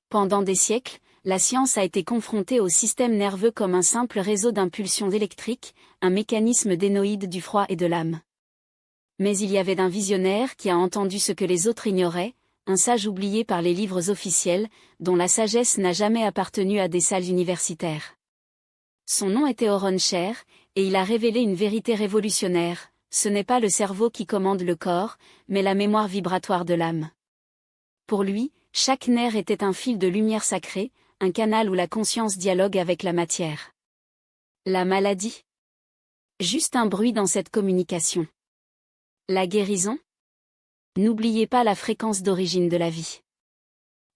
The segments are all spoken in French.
Pendant des siècles, la science a été confrontée au système nerveux comme un simple réseau d'impulsions électriques, un mécanisme d'énoïde du froid et de l'âme. Mais il y avait un visionnaire qui a entendu ce que les autres ignoraient, un sage oublié par les livres officiels, dont la sagesse n'a jamais appartenu à des salles universitaires. Son nom était Oron Sher, et il a révélé une vérité révolutionnaire: ce n'est pas le cerveau qui commande le corps, mais la mémoire vibratoire de l'âme. Pour lui, chaque nerf était un fil de lumière sacrée, un canal où la conscience dialogue avec la matière. La maladie? Juste un bruit dans cette communication. La guérison? N'oubliez pas la fréquence d'origine de la vie.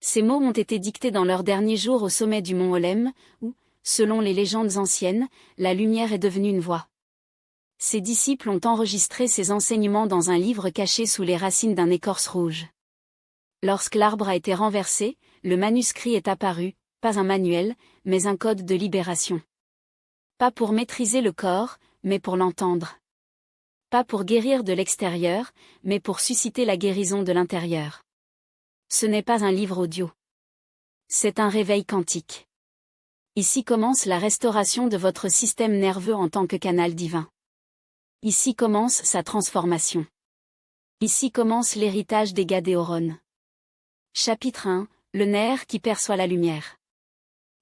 Ces mots ont été dictés dans leurs derniers jours au sommet du mont Olem, où, selon les légendes anciennes, la lumière est devenue une voix. Ses disciples ont enregistré ces enseignements dans un livre caché sous les racines d'un écorce rouge. Lorsque l'arbre a été renversé, le manuscrit est apparu, pas un manuel, mais un code de libération. Pas pour maîtriser le corps, mais pour l'entendre. Pas pour guérir de l'extérieur, mais pour susciter la guérison de l'intérieur. Ce n'est pas un livre audio. C'est un réveil quantique. Ici commence la restauration de votre système nerveux en tant que canal divin. Ici commence sa transformation. Ici commence l'héritage des Gadéoron. Chapitre 1, le nerf qui perçoit la lumière.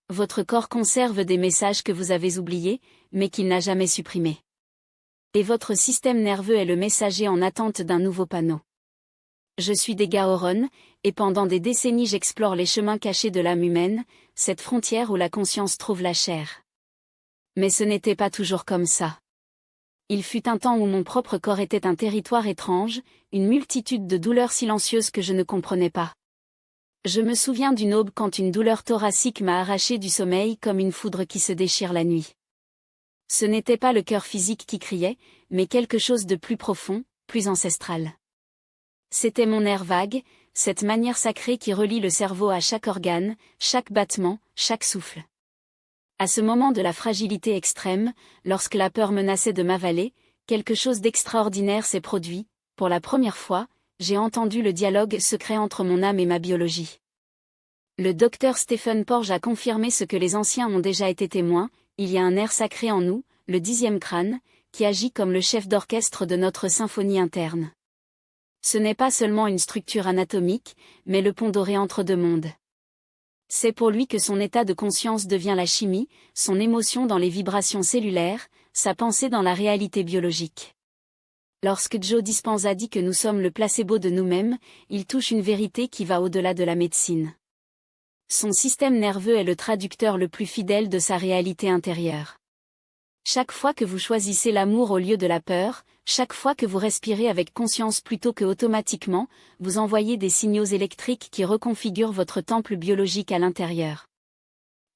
Votre corps conserve des messages que vous avez oubliés, mais qu'il n'a jamais supprimés. Et votre système nerveux est le messager en attente d'un nouveau panneau. Je suis des Gaoron, et pendant des décennies j'explore les chemins cachés de l'âme humaine, cette frontière où la conscience trouve la chair. Mais ce n'était pas toujours comme ça. Il fut un temps où mon propre corps était un territoire étrange, une multitude de douleurs silencieuses que je ne comprenais pas. Je me souviens d'une aube quand une douleur thoracique m'a arraché du sommeil comme une foudre qui se déchire la nuit. Ce n'était pas le cœur physique qui criait, mais quelque chose de plus profond, plus ancestral. C'était mon nerf vague, cette manière sacrée qui relie le cerveau à chaque organe, chaque battement, chaque souffle. À ce moment de la fragilité extrême, lorsque la peur menaçait de m'avaler, quelque chose d'extraordinaire s'est produit. Pour la première fois, j'ai entendu le dialogue secret entre mon âme et ma biologie. Le docteur Stephen Porges a confirmé ce que les anciens ont déjà été témoins: il y a un nerf sacré en nous, le 10e crâne, qui agit comme le chef d'orchestre de notre symphonie interne. Ce n'est pas seulement une structure anatomique, mais le pont doré entre deux mondes. C'est pour lui que son état de conscience devient la chimie, son émotion dans les vibrations cellulaires, sa pensée dans la réalité biologique. Lorsque Joe Dispenza dit que nous sommes le placebo de nous-mêmes, il touche une vérité qui va au-delà de la médecine. Son système nerveux est le traducteur le plus fidèle de sa réalité intérieure. Chaque fois que vous choisissez l'amour au lieu de la peur, chaque fois que vous respirez avec conscience plutôt que automatiquement, vous envoyez des signaux électriques qui reconfigurent votre temple biologique à l'intérieur.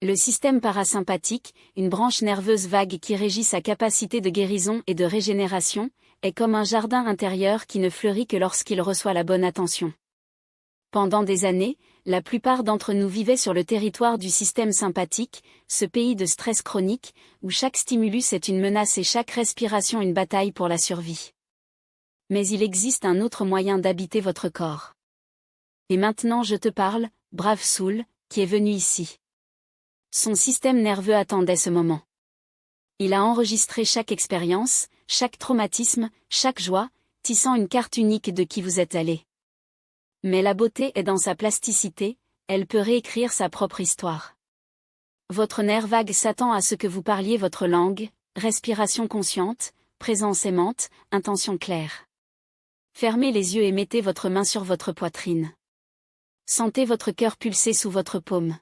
Le système parasympathique, une branche nerveuse vague qui régit sa capacité de guérison et de régénération, est comme un jardin intérieur qui ne fleurit que lorsqu'il reçoit la bonne attention. Pendant des années, la plupart d'entre nous vivaient sur le territoire du système sympathique, ce pays de stress chronique, où chaque stimulus est une menace et chaque respiration une bataille pour la survie. Mais il existe un autre moyen d'habiter votre corps. Et maintenant je te parle, brave Soul, qui est venu ici. Son système nerveux attendait ce moment. Il a enregistré chaque expérience, chaque traumatisme, chaque joie, tissant une carte unique de qui vous êtes allé. Mais la beauté est dans sa plasticité, elle peut réécrire sa propre histoire. Votre nerf vague s'attend à ce que vous parliez votre langue, respiration consciente, présence aimante, intention claire. Fermez les yeux et mettez votre main sur votre poitrine. Sentez votre cœur pulser sous votre paume.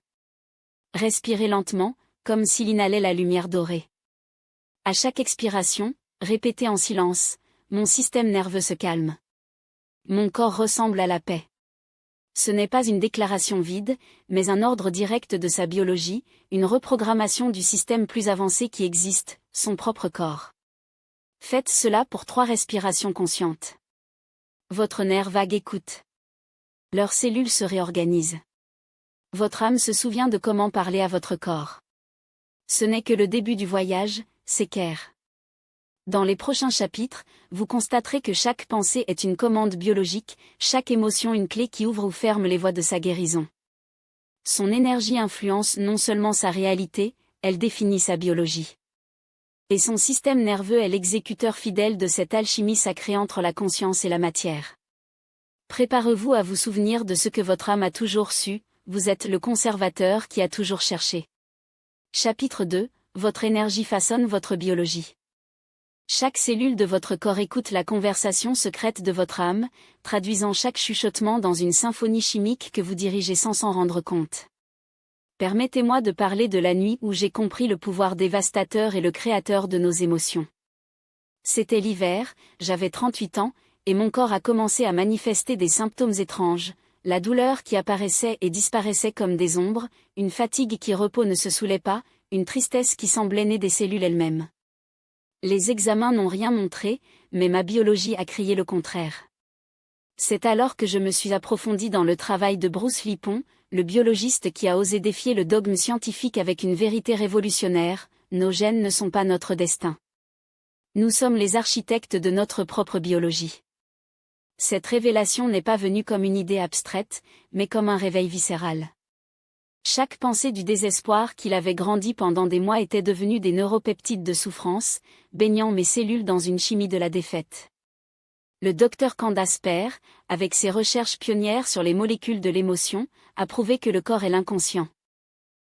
Respirez lentement, comme s'il inhalait la lumière dorée. À chaque expiration, répétez en silence: mon système nerveux se calme. Mon corps ressemble à la paix. Ce n'est pas une déclaration vide, mais un ordre direct de sa biologie, une reprogrammation du système plus avancé qui existe, son propre corps. Faites cela pour 3 respirations conscientes. Votre nerf vague écoute. Leurs cellules se réorganisent. Votre âme se souvient de comment parler à votre corps. Ce n'est que le début du voyage, c'est clair. Dans les prochains chapitres, vous constaterez que chaque pensée est une commande biologique, chaque émotion une clé qui ouvre ou ferme les voies de sa guérison. Son énergie influence non seulement sa réalité, elle définit sa biologie. Et son système nerveux est l'exécuteur fidèle de cette alchimie sacrée entre la conscience et la matière. Préparez-vous à vous souvenir de ce que votre âme a toujours su, vous êtes le conservateur qui a toujours cherché. Chapitre 2, votre énergie façonne votre biologie. Chaque cellule de votre corps écoute la conversation secrète de votre âme, traduisant chaque chuchotement dans une symphonie chimique que vous dirigez sans s'en rendre compte. Permettez-moi de parler de la nuit où j'ai compris le pouvoir dévastateur et le créateur de nos émotions. C'était l'hiver, j'avais 38 ans, et mon corps a commencé à manifester des symptômes étranges, la douleur qui apparaissait et disparaissait comme des ombres, une fatigue qui repos ne se saoulait pas, une tristesse qui semblait née des cellules elles-mêmes. Les examens n'ont rien montré, mais ma biologie a crié le contraire. C'est alors que je me suis approfondie dans le travail de Bruce Lipton, le biologiste qui a osé défier le dogme scientifique avec une vérité révolutionnaire, nos gènes ne sont pas notre destin. Nous sommes les architectes de notre propre biologie. Cette révélation n'est pas venue comme une idée abstraite, mais comme un réveil viscéral. Chaque pensée du désespoir qu'il avait grandi pendant des mois était devenue des neuropeptides de souffrance, baignant mes cellules dans une chimie de la défaite. Le docteur Candace Pert, avec ses recherches pionnières sur les molécules de l'émotion, a prouvé que le corps est l'inconscient.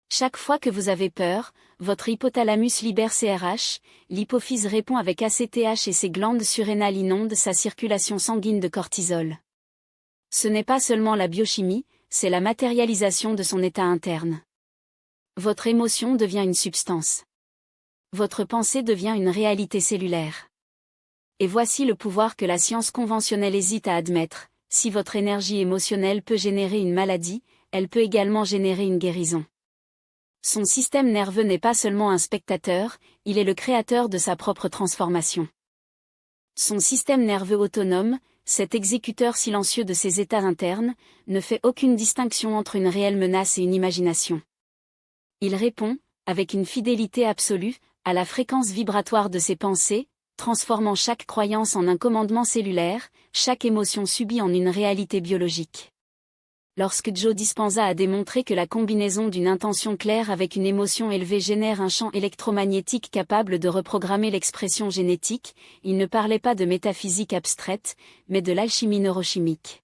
Chaque fois que vous avez peur, votre hypothalamus libère CRH, l'hypophyse répond avec ACTH et ses glandes surrénales inondent sa circulation sanguine de cortisol. Ce n'est pas seulement la biochimie, c'est la matérialisation de son état interne. Votre émotion devient une substance. Votre pensée devient une réalité cellulaire. Et voici le pouvoir que la science conventionnelle hésite à admettre. Si votre énergie émotionnelle peut générer une maladie, elle peut également générer une guérison. Son système nerveux n'est pas seulement un spectateur, il est le créateur de sa propre transformation. Son système nerveux autonome, cet exécuteur silencieux de ses états internes, ne fait aucune distinction entre une réelle menace et une imagination. Il répond, avec une fidélité absolue, à la fréquence vibratoire de ses pensées, transformant chaque croyance en un commandement cellulaire, chaque émotion subie en une réalité biologique. Lorsque Joe Dispenza a démontré que la combinaison d'une intention claire avec une émotion élevée génère un champ électromagnétique capable de reprogrammer l'expression génétique, il ne parlait pas de métaphysique abstraite, mais de l'alchimie neurochimique.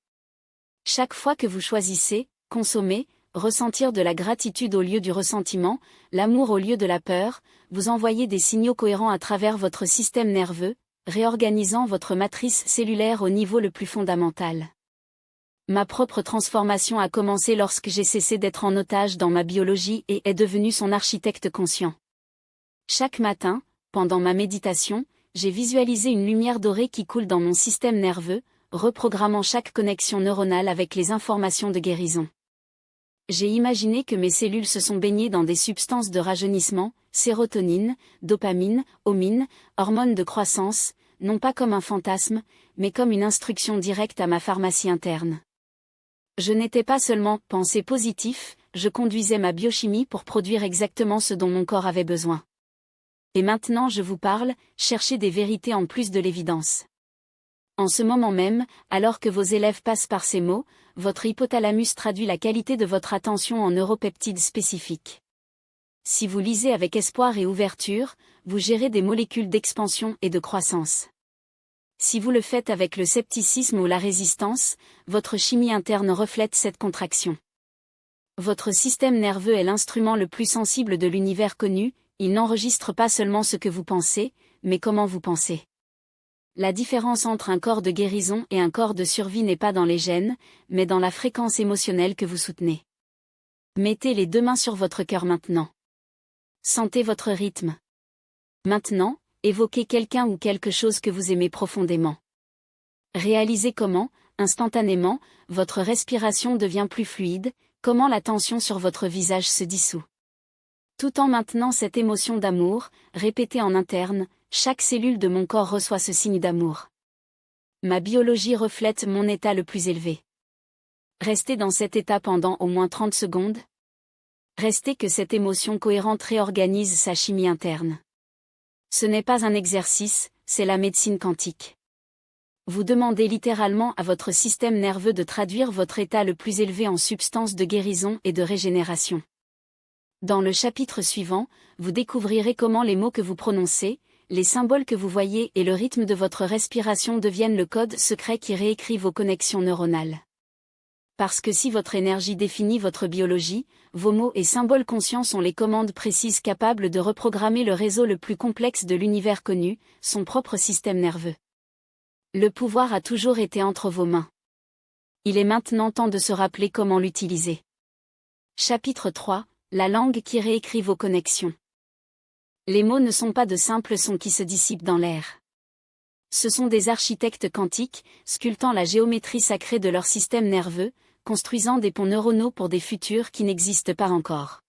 Chaque fois que vous choisissez, consommer, ressentir de la gratitude au lieu du ressentiment, l'amour au lieu de la peur, vous envoyez des signaux cohérents à travers votre système nerveux, réorganisant votre matrice cellulaire au niveau le plus fondamental. Ma propre transformation a commencé lorsque j'ai cessé d'être en otage dans ma biologie et est devenu son architecte conscient. Chaque matin, pendant ma méditation, j'ai visualisé une lumière dorée qui coule dans mon système nerveux, reprogrammant chaque connexion neuronale avec les informations de guérison. J'ai imaginé que mes cellules se sont baignées dans des substances de rajeunissement, sérotonine, dopamine, homine, hormones de croissance, non pas comme un fantasme, mais comme une instruction directe à ma pharmacie interne. Je n'étais pas seulement pensée positif, je conduisais ma biochimie pour produire exactement ce dont mon corps avait besoin. Et maintenant je vous parle, cherchez des vérités en plus de l'évidence. En ce moment même, alors que vos élèves passent par ces mots, votre hypothalamus traduit la qualité de votre attention en neuropeptides spécifiques. Si vous lisez avec espoir et ouverture, vous gérez des molécules d'expansion et de croissance. Si vous le faites avec le scepticisme ou la résistance, votre chimie interne reflète cette contraction. Votre système nerveux est l'instrument le plus sensible de l'univers connu, il n'enregistre pas seulement ce que vous pensez, mais comment vous pensez. La différence entre un corps de guérison et un corps de survie n'est pas dans les gènes, mais dans la fréquence émotionnelle que vous soutenez. Mettez les deux mains sur votre cœur maintenant. Sentez votre rythme. Maintenant, évoquez quelqu'un ou quelque chose que vous aimez profondément. Réalisez comment, instantanément, votre respiration devient plus fluide, comment la tension sur votre visage se dissout. Tout en maintenant cette émotion d'amour, répétée en interne, chaque cellule de mon corps reçoit ce signe d'amour. Ma biologie reflète mon état le plus élevé. Restez dans cet état pendant au moins 30 secondes. Restez que cette émotion cohérente réorganise sa chimie interne. Ce n'est pas un exercice, c'est la médecine quantique. Vous demandez littéralement à votre système nerveux de traduire votre état le plus élevé en substance de guérison et de régénération. Dans le chapitre suivant, vous découvrirez comment les mots que vous prononcez, les symboles que vous voyez et le rythme de votre respiration deviennent le code secret qui réécrit vos connexions neuronales. Parce que si votre énergie définit votre biologie, vos mots et symboles conscients sont les commandes précises capables de reprogrammer le réseau le plus complexe de l'univers connu, son propre système nerveux. Le pouvoir a toujours été entre vos mains. Il est maintenant temps de se rappeler comment l'utiliser. Chapitre 3, la langue qui réécrit vos connexions. Les mots ne sont pas de simples sons qui se dissipent dans l'air. Ce sont des architectes quantiques, sculptant la géométrie sacrée de leur système nerveux, construisant des ponts neuronaux pour des futurs qui n'existent pas encore.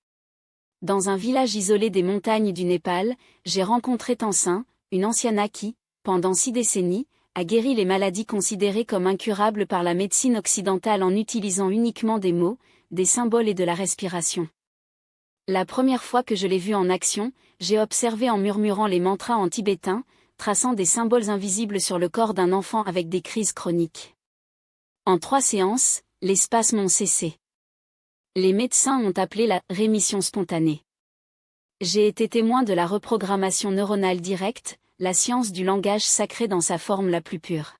Dans un village isolé des montagnes du Népal, j'ai rencontré Tenzin, une anciana qui, pendant 6 décennies, a guéri les maladies considérées comme incurables par la médecine occidentale en utilisant uniquement des mots, des symboles et de la respiration. La première fois que je l'ai vu en action, j'ai observé en murmurant les mantras en tibétain, traçant des symboles invisibles sur le corps d'un enfant avec des crises chroniques. En 3 séances, les spasmes ont cessé. Les médecins ont appelé la « rémission spontanée ». J'ai été témoin de la reprogrammation neuronale directe, la science du langage sacré dans sa forme la plus pure.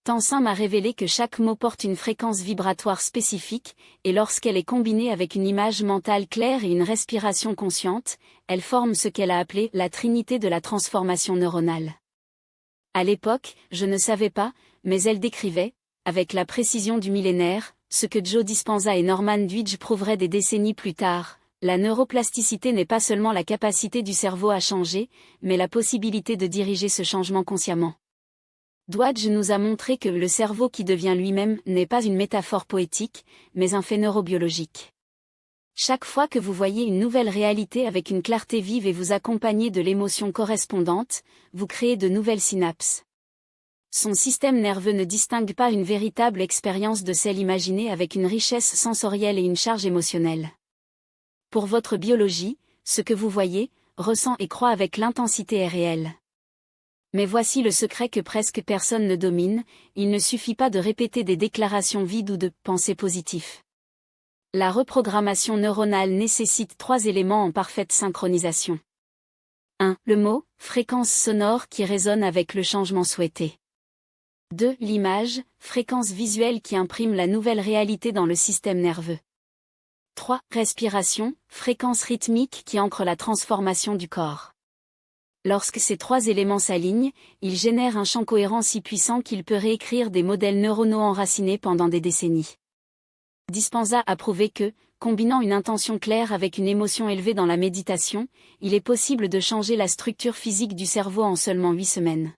Tenzin m'a révélé que chaque mot porte une fréquence vibratoire spécifique, et lorsqu'elle est combinée avec une image mentale claire et une respiration consciente, elle forme ce qu'elle a appelé la trinité de la transformation neuronale. À l'époque, je ne savais pas, mais elle décrivait, avec la précision du millénaire, ce que Joe Dispenza et Norman Doidge prouveraient des décennies plus tard. La neuroplasticité n'est pas seulement la capacité du cerveau à changer, mais la possibilité de diriger ce changement consciemment. Doidge nous a montré que le cerveau qui devient lui-même n'est pas une métaphore poétique, mais un fait neurobiologique. Chaque fois que vous voyez une nouvelle réalité avec une clarté vive et vous accompagnez de l'émotion correspondante, vous créez de nouvelles synapses. Son système nerveux ne distingue pas une véritable expérience de celle imaginée avec une richesse sensorielle et une charge émotionnelle. Pour votre biologie, ce que vous voyez, ressent et croit avec l'intensité est réel. Mais voici le secret que presque personne ne domine, il ne suffit pas de répéter des déclarations vides ou de pensées positives. La reprogrammation neuronale nécessite 3 éléments en parfaite synchronisation. 1. Le mot, fréquence sonore qui résonne avec le changement souhaité. 2. L'image, fréquence visuelle qui imprime la nouvelle réalité dans le système nerveux. 3. Respiration, fréquence rythmique qui ancre la transformation du corps. Lorsque ces 3 éléments s'alignent, ils génèrent un champ cohérent si puissant qu'il peut réécrire des modèles neuronaux enracinés pendant des décennies. Dispenza a prouvé que, combinant une intention claire avec une émotion élevée dans la méditation, il est possible de changer la structure physique du cerveau en seulement 8 semaines.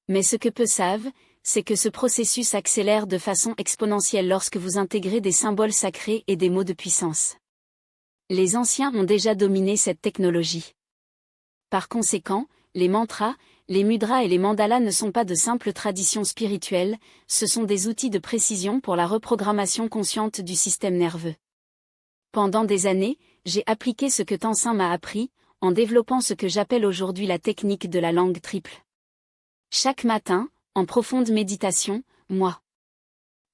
Mais ce que peu savent, c'est que ce processus accélère de façon exponentielle lorsque vous intégrez des symboles sacrés et des mots de puissance. Les anciens ont déjà dominé cette technologie. Par conséquent, les mantras, les mudras et les mandalas ne sont pas de simples traditions spirituelles, ce sont des outils de précision pour la reprogrammation consciente du système nerveux. Pendant des années, j'ai appliqué ce que Tenzin m'a appris, en développant ce que j'appelle aujourd'hui la technique de la langue triple. Chaque matin, en profonde méditation, moi.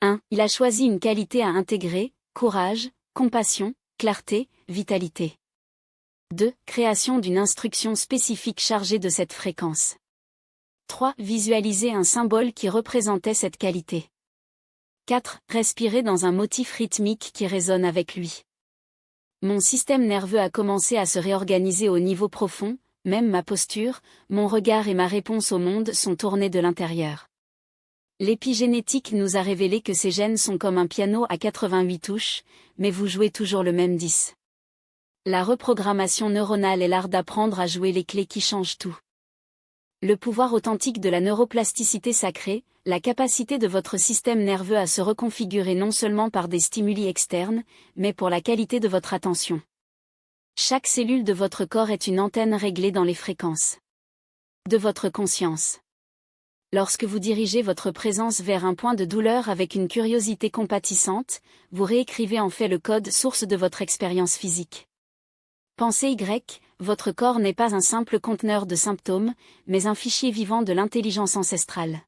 1. Il a choisi une qualité à intégrer, courage, compassion, clarté, vitalité. 2. Création d'une instruction spécifique chargée de cette fréquence. 3. Visualiser un symbole qui représentait cette qualité. 4. Respirer dans un motif rythmique qui résonne avec lui. Mon système nerveux a commencé à se réorganiser au niveau profond, même ma posture, mon regard et ma réponse au monde sont tournés de l'intérieur. L'épigénétique nous a révélé que ces gènes sont comme un piano à 88 touches, mais vous jouez toujours le même 10. La reprogrammation neuronale est l'art d'apprendre à jouer les clés qui changent tout. Le pouvoir authentique de la neuroplasticité sacrée, la capacité de votre système nerveux à se reconfigurer non seulement par des stimuli externes, mais pour la qualité de votre attention. Chaque cellule de votre corps est une antenne réglée dans les fréquences de votre conscience. Lorsque vous dirigez votre présence vers un point de douleur avec une curiosité compatissante, vous réécrivez en fait le code source de votre expérience physique. Pensez Y, votre corps n'est pas un simple conteneur de symptômes, mais un fichier vivant de l'intelligence ancestrale.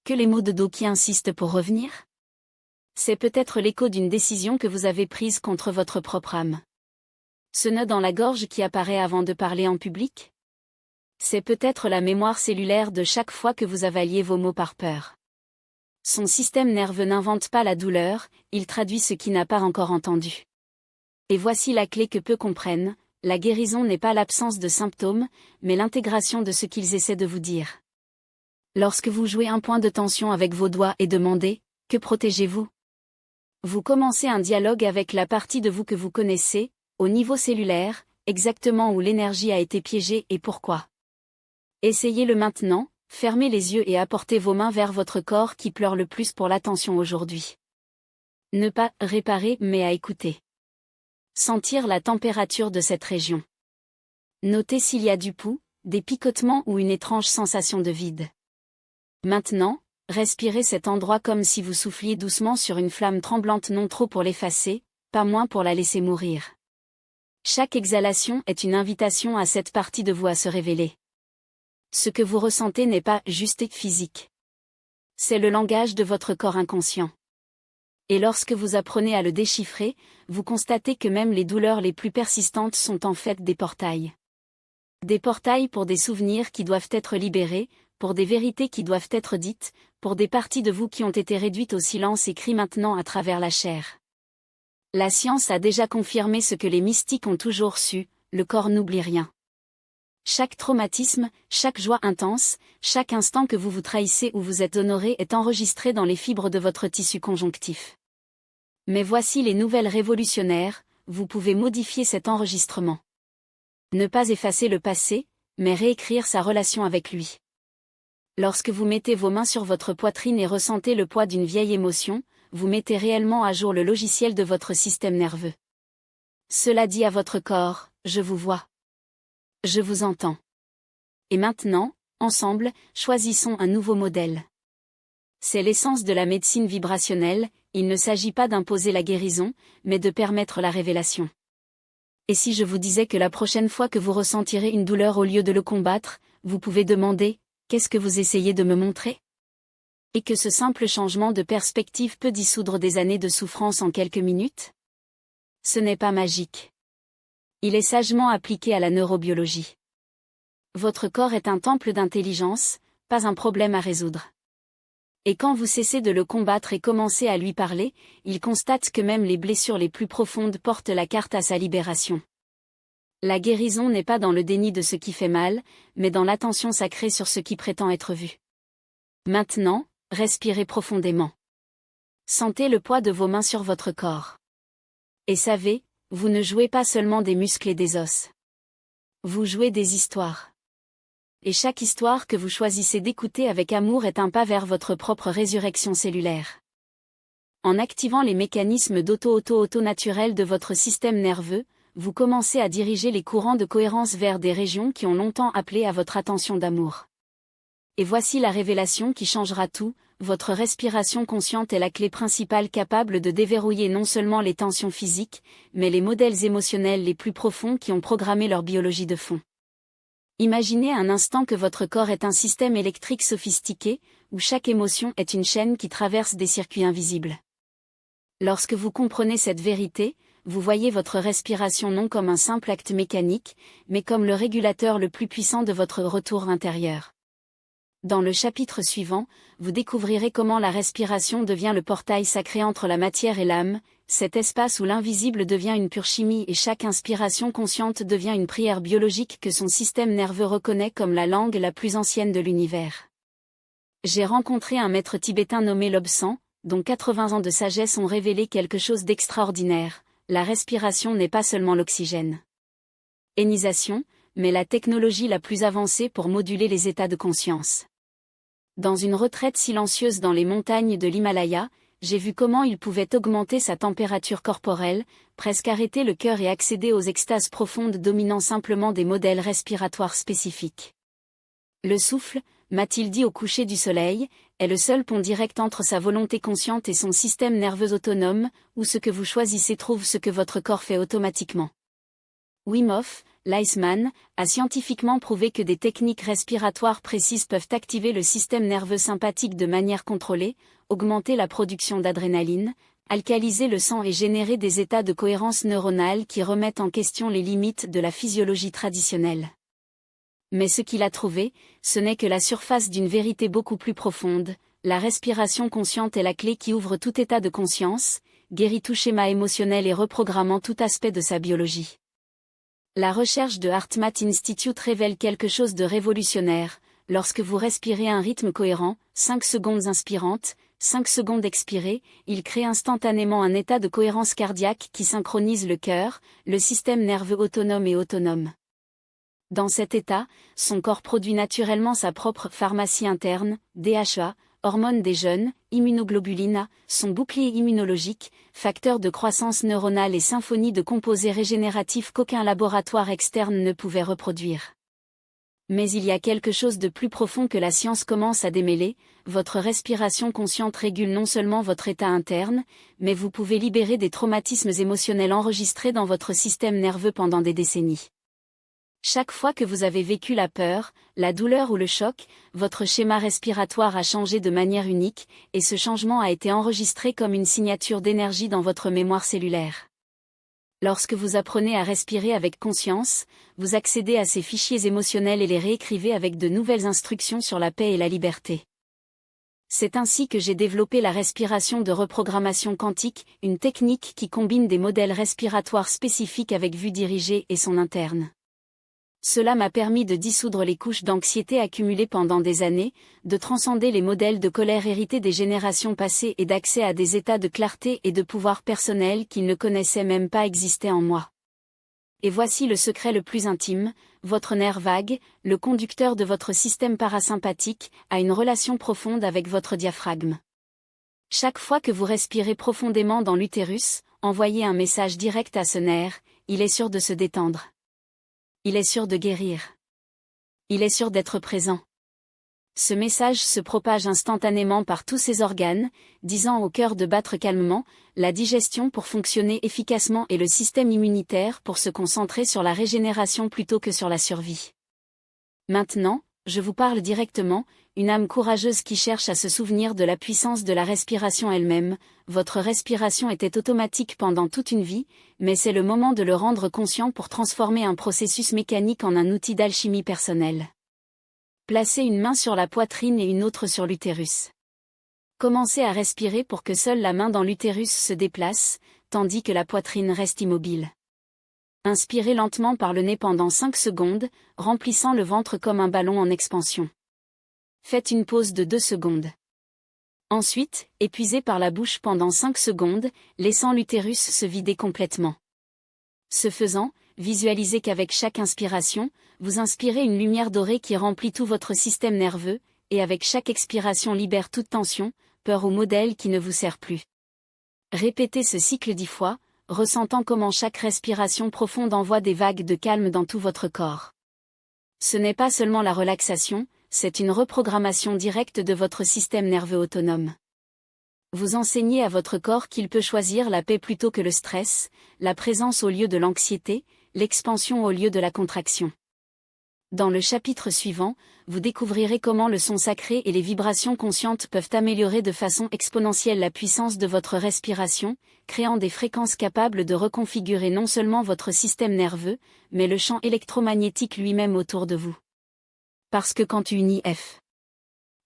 Que les maux de dos qui insistent pour revenir? C'est peut-être l'écho d'une décision que vous avez prise contre votre propre âme. Ce nœud dans la gorge qui apparaît avant de parler en public? C'est peut-être la mémoire cellulaire de chaque fois que vous avaliez vos mots par peur. Son système nerveux n'invente pas la douleur, il traduit ce qu'il n'a pas encore entendu. Et voici la clé que peu comprennent, la guérison n'est pas l'absence de symptômes, mais l'intégration de ce qu'ils essaient de vous dire. Lorsque vous jouez un point de tension avec vos doigts et demandez « Que protégez-vous ?», vous commencez un dialogue avec la partie de vous que vous connaissez, au niveau cellulaire, exactement où l'énergie a été piégée et pourquoi. Essayez-le maintenant, fermez les yeux et apportez vos mains vers votre corps qui pleure le plus pour l'attention aujourd'hui. Ne pas réparer mais à écouter. Sentir la température de cette région. Notez s'il y a du pouls, des picotements ou une étrange sensation de vide. Maintenant, respirez cet endroit comme si vous souffliez doucement sur une flamme tremblante, non trop pour l'effacer, pas moins pour la laisser mourir. Chaque exhalation est une invitation à cette partie de vous à se révéler. Ce que vous ressentez n'est pas juste physique. C'est le langage de votre corps inconscient. Et lorsque vous apprenez à le déchiffrer, vous constatez que même les douleurs les plus persistantes sont en fait des portails. Des portails pour des souvenirs qui doivent être libérés, pour des vérités qui doivent être dites, pour des parties de vous qui ont été réduites au silence et crient maintenant à travers la chair. La science a déjà confirmé ce que les mystiques ont toujours su, le corps n'oublie rien. Chaque traumatisme, chaque joie intense, chaque instant que vous vous trahissez ou vous êtes honoré est enregistré dans les fibres de votre tissu conjonctif. Mais voici les nouvelles révolutionnaires, vous pouvez modifier cet enregistrement. Ne pas effacer le passé, mais réécrire sa relation avec lui. Lorsque vous mettez vos mains sur votre poitrine et ressentez le poids d'une vieille émotion, vous mettez réellement à jour le logiciel de votre système nerveux. Cela dit à votre corps, je vous vois. Je vous entends. Et maintenant, ensemble, choisissons un nouveau modèle. C'est l'essence de la médecine vibrationnelle, il ne s'agit pas d'imposer la guérison, mais de permettre la révélation. Et si je vous disais que la prochaine fois que vous ressentirez une douleur au lieu de le combattre, vous pouvez demander « Qu'est-ce que vous essayez de me montrer ?» Et que ce simple changement de perspective peut dissoudre des années de souffrance en quelques minutes? Ce n'est pas magique. Il est sagement appliqué à la neurobiologie. Votre corps est un temple d'intelligence, pas un problème à résoudre. Et quand vous cessez de le combattre et commencez à lui parler, il constate que même les blessures les plus profondes portent la carte à sa libération. La guérison n'est pas dans le déni de ce qui fait mal, mais dans l'attention sacrée sur ce qui prétend être vu. Maintenant, respirez profondément. Sentez le poids de vos mains sur votre corps. Et savez, vous ne jouez pas seulement des muscles et des os. Vous jouez des histoires. Et chaque histoire que vous choisissez d'écouter avec amour est un pas vers votre propre résurrection cellulaire. En activant les mécanismes d'auto naturels de votre système nerveux, vous commencez à diriger les courants de cohérence vers des régions qui ont longtemps appelé à votre attention d'amour. Et voici la révélation qui changera tout, votre respiration consciente est la clé principale capable de déverrouiller non seulement les tensions physiques, mais les modèles émotionnels les plus profonds qui ont programmé leur biologie de fond. Imaginez un instant que votre corps est un système électrique sophistiqué, où chaque émotion est une chaîne qui traverse des circuits invisibles. Lorsque vous comprenez cette vérité, vous voyez votre respiration non comme un simple acte mécanique, mais comme le régulateur le plus puissant de votre retour intérieur. Dans le chapitre suivant, vous découvrirez comment la respiration devient le portail sacré entre la matière et l'âme, cet espace où l'invisible devient une pure chimie et chaque inspiration consciente devient une prière biologique que son système nerveux reconnaît comme la langue la plus ancienne de l'univers. J'ai rencontré un maître tibétain nommé Lobsang, dont 80 ans de sagesse ont révélé quelque chose d'extraordinaire. La respiration n'est pas seulement l'oxygène. Hénisation, mais la technologie la plus avancée pour moduler les états de conscience. Dans une retraite silencieuse dans les montagnes de l'Himalaya, j'ai vu comment il pouvait augmenter sa température corporelle, presque arrêter le cœur et accéder aux extases profondes dominant simplement des modèles respiratoires spécifiques. Le souffle, m'a-t-il dit au coucher du soleil, est le seul pont direct entre sa volonté consciente et son système nerveux autonome, où ce que vous choisissez trouve ce que votre corps fait automatiquement. Wim Hof, l'Iceman, a scientifiquement prouvé que des techniques respiratoires précises peuvent activer le système nerveux sympathique de manière contrôlée, augmenter la production d'adrénaline, alcaliser le sang et générer des états de cohérence neuronale qui remettent en question les limites de la physiologie traditionnelle. Mais ce qu'il a trouvé, ce n'est que la surface d'une vérité beaucoup plus profonde. La respiration consciente est la clé qui ouvre tout état de conscience, guérit tout schéma émotionnel et reprogrammant tout aspect de sa biologie. La recherche de HeartMath Institute révèle quelque chose de révolutionnaire. Lorsque vous respirez à un rythme cohérent, 5 secondes inspirantes, 5 secondes expirées, il crée instantanément un état de cohérence cardiaque qui synchronise le cœur, le système nerveux autonome et autonome. Dans cet état, son corps produit naturellement sa propre pharmacie interne, DHA, hormone des jeunes, immunoglobulines A, son bouclier immunologique, facteur de croissance neuronale et symphonie de composés régénératifs qu'aucun laboratoire externe ne pouvait reproduire. Mais il y a quelque chose de plus profond que la science commence à démêler. Votre respiration consciente régule non seulement votre état interne, mais vous pouvez libérer des traumatismes émotionnels enregistrés dans votre système nerveux pendant des décennies. Chaque fois que vous avez vécu la peur, la douleur ou le choc, votre schéma respiratoire a changé de manière unique, et ce changement a été enregistré comme une signature d'énergie dans votre mémoire cellulaire. Lorsque vous apprenez à respirer avec conscience, vous accédez à ces fichiers émotionnels et les réécrivez avec de nouvelles instructions sur la paix et la liberté. C'est ainsi que j'ai développé la respiration de reprogrammation quantique, une technique qui combine des modèles respiratoires spécifiques avec vue dirigée et son interne. Cela m'a permis de dissoudre les couches d'anxiété accumulées pendant des années, de transcender les modèles de colère hérités des générations passées et d'accès à des états de clarté et de pouvoir personnel qu'ils ne connaissaient même pas exister en moi. Et voici le secret le plus intime, votre nerf vague, le conducteur de votre système parasympathique, a une relation profonde avec votre diaphragme. Chaque fois que vous respirez profondément dans l'utérus, envoyez un message direct à ce nerf, il est sûr de se détendre. Il est sûr de guérir. Il est sûr d'être présent. Ce message se propage instantanément par tous ses organes, disant au cœur de battre calmement, la digestion pour fonctionner efficacement et le système immunitaire pour se concentrer sur la régénération plutôt que sur la survie. Maintenant, je vous parle directement, une âme courageuse qui cherche à se souvenir de la puissance de la respiration elle-même. Votre respiration était automatique pendant toute une vie, mais c'est le moment de le rendre conscient pour transformer un processus mécanique en un outil d'alchimie personnelle. Placez une main sur la poitrine et une autre sur l'utérus. Commencez à respirer pour que seule la main dans l'utérus se déplace, tandis que la poitrine reste immobile. Inspirez lentement par le nez pendant 5 secondes, remplissant le ventre comme un ballon en expansion. Faites une pause de 2 secondes. Ensuite, épuisez par la bouche pendant 5 secondes, laissant l'utérus se vider complètement. Ce faisant, visualisez qu'avec chaque inspiration, vous inspirez une lumière dorée qui remplit tout votre système nerveux, et avec chaque expiration libère toute tension, peur ou modèle qui ne vous sert plus. Répétez ce cycle 10 fois, ressentant comment chaque respiration profonde envoie des vagues de calme dans tout votre corps. Ce n'est pas seulement la relaxation, c'est une reprogrammation directe de votre système nerveux autonome. Vous enseignez à votre corps qu'il peut choisir la paix plutôt que le stress, la présence au lieu de l'anxiété, l'expansion au lieu de la contraction. Dans le chapitre suivant, vous découvrirez comment le son sacré et les vibrations conscientes peuvent améliorer de façon exponentielle la puissance de votre respiration, créant des fréquences capables de reconfigurer non seulement votre système nerveux, mais le champ électromagnétique lui-même autour de vous. Parce que quand tu unis F.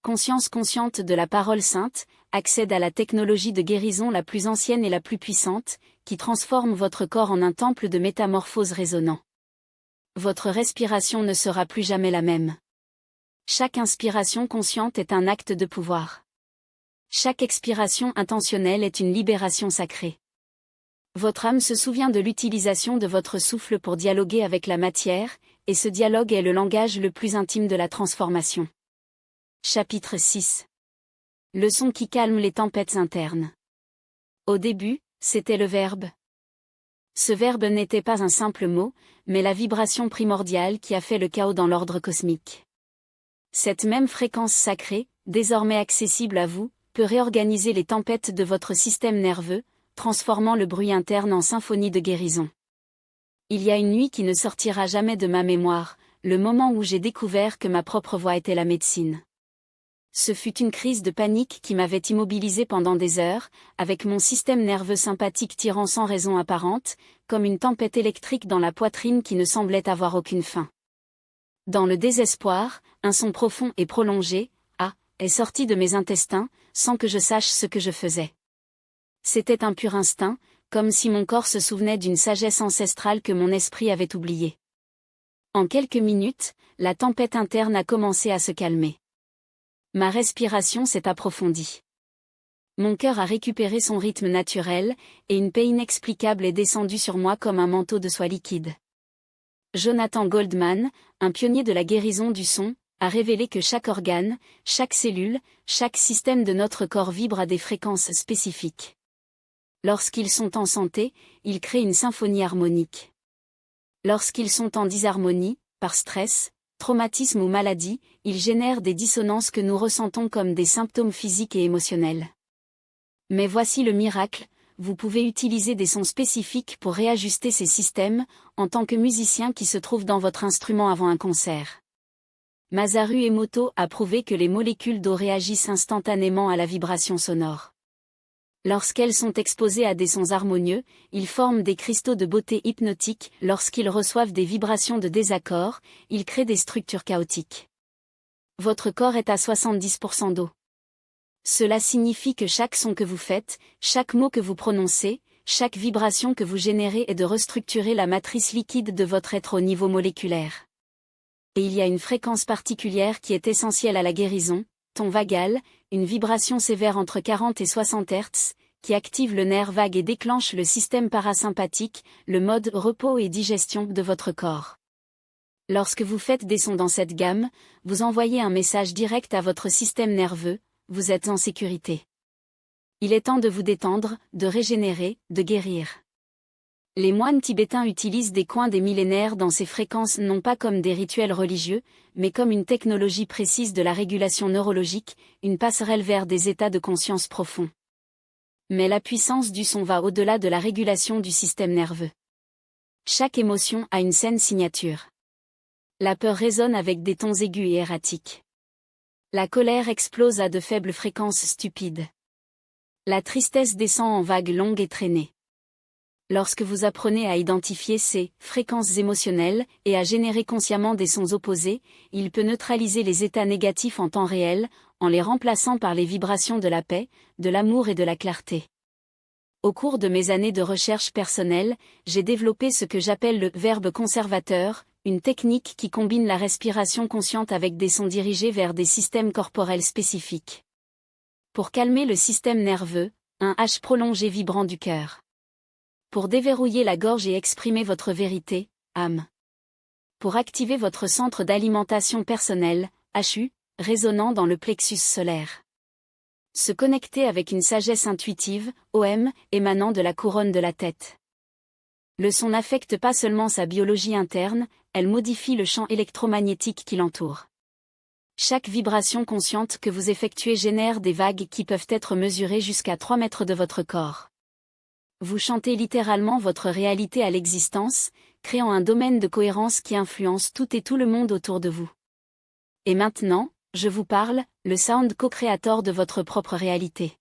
Conscience consciente de la parole sainte, accède à la technologie de guérison la plus ancienne et la plus puissante, qui transforme votre corps en un temple de métamorphose résonnant. Votre respiration ne sera plus jamais la même. Chaque inspiration consciente est un acte de pouvoir. Chaque expiration intentionnelle est une libération sacrée. Votre âme se souvient de l'utilisation de votre souffle pour dialoguer avec la matière, et ce dialogue est le langage le plus intime de la transformation. Chapitre 6. Le son qui calme les tempêtes internes. Au début, c'était le verbe. Ce verbe n'était pas un simple mot, mais la vibration primordiale qui a fait le chaos dans l'ordre cosmique. Cette même fréquence sacrée, désormais accessible à vous, peut réorganiser les tempêtes de votre système nerveux, transformant le bruit interne en symphonie de guérison. Il y a une nuit qui ne sortira jamais de ma mémoire, le moment où j'ai découvert que ma propre voix était la médecine. Ce fut une crise de panique qui m'avait immobilisé pendant des heures, avec mon système nerveux sympathique tirant sans raison apparente, comme une tempête électrique dans la poitrine qui ne semblait avoir aucune fin. Dans le désespoir, un son profond et prolongé, est sorti de mes intestins, sans que je sache ce que je faisais. C'était un pur instinct, comme si mon corps se souvenait d'une sagesse ancestrale que mon esprit avait oubliée. En quelques minutes, la tempête interne a commencé à se calmer. Ma respiration s'est approfondie. Mon cœur a récupéré son rythme naturel, et une paix inexplicable est descendue sur moi comme un manteau de soie liquide. Jonathan Goldman, un pionnier de la guérison du son, a révélé que chaque organe, chaque cellule, chaque système de notre corps vibre à des fréquences spécifiques. Lorsqu'ils sont en santé, ils créent une symphonie harmonique. Lorsqu'ils sont en disharmonie, par stress, traumatisme ou maladie, ils génèrent des dissonances que nous ressentons comme des symptômes physiques et émotionnels. Mais voici le miracle, vous pouvez utiliser des sons spécifiques pour réajuster ces systèmes, en tant que musicien qui se trouve dans votre instrument avant un concert. Masaru Emoto a prouvé que les molécules d'eau réagissent instantanément à la vibration sonore. Lorsqu'elles sont exposées à des sons harmonieux, ils forment des cristaux de beauté hypnotiques. Lorsqu'ils reçoivent des vibrations de désaccord, ils créent des structures chaotiques. Votre corps est à 70% d'eau. Cela signifie que chaque son que vous faites, chaque mot que vous prononcez, chaque vibration que vous générez est de restructurer la matrice liquide de votre être au niveau moléculaire. Et il y a une fréquence particulière qui est essentielle à la guérison, ton vagal, une vibration sévère entre 40 et 60 Hz, qui active le nerf vague et déclenche le système parasympathique, le mode repos et digestion de votre corps. Lorsque vous faites des sons dans cette gamme, vous envoyez un message direct à votre système nerveux, vous êtes en sécurité. Il est temps de vous détendre, de régénérer, de guérir. Les moines tibétains utilisent des coins des millénaires dans ces fréquences non pas comme des rituels religieux, mais comme une technologie précise de la régulation neurologique, une passerelle vers des états de conscience profonds. Mais la puissance du son va au-delà de la régulation du système nerveux. Chaque émotion a une saine signature. La peur résonne avec des tons aigus et erratiques. La colère explose à de faibles fréquences stupides. La tristesse descend en vagues longues et traînées. Lorsque vous apprenez à identifier ces fréquences émotionnelles et à générer consciemment des sons opposés, il peut neutraliser les états négatifs en temps réel, en les remplaçant par les vibrations de la paix, de l'amour et de la clarté. Au cours de mes années de recherche personnelle, j'ai développé ce que j'appelle le verbe conservateur, une technique qui combine la respiration consciente avec des sons dirigés vers des systèmes corporels spécifiques. Pour calmer le système nerveux, un H prolongé vibrant du cœur. Pour déverrouiller la gorge et exprimer votre vérité, âme. Pour activer votre centre d'alimentation personnelle, HU, résonnant dans le plexus solaire. Se connecter avec une sagesse intuitive, OM, émanant de la couronne de la tête. Le son n'affecte pas seulement sa biologie interne, elle modifie le champ électromagnétique qui l'entoure. Chaque vibration consciente que vous effectuez génère des vagues qui peuvent être mesurées jusqu'à 3 mètres de votre corps. Vous chantez littéralement votre réalité à l'existence, créant un domaine de cohérence qui influence tout et tout le monde autour de vous. Et maintenant, je vous parle, le sound co-créateur de votre propre réalité.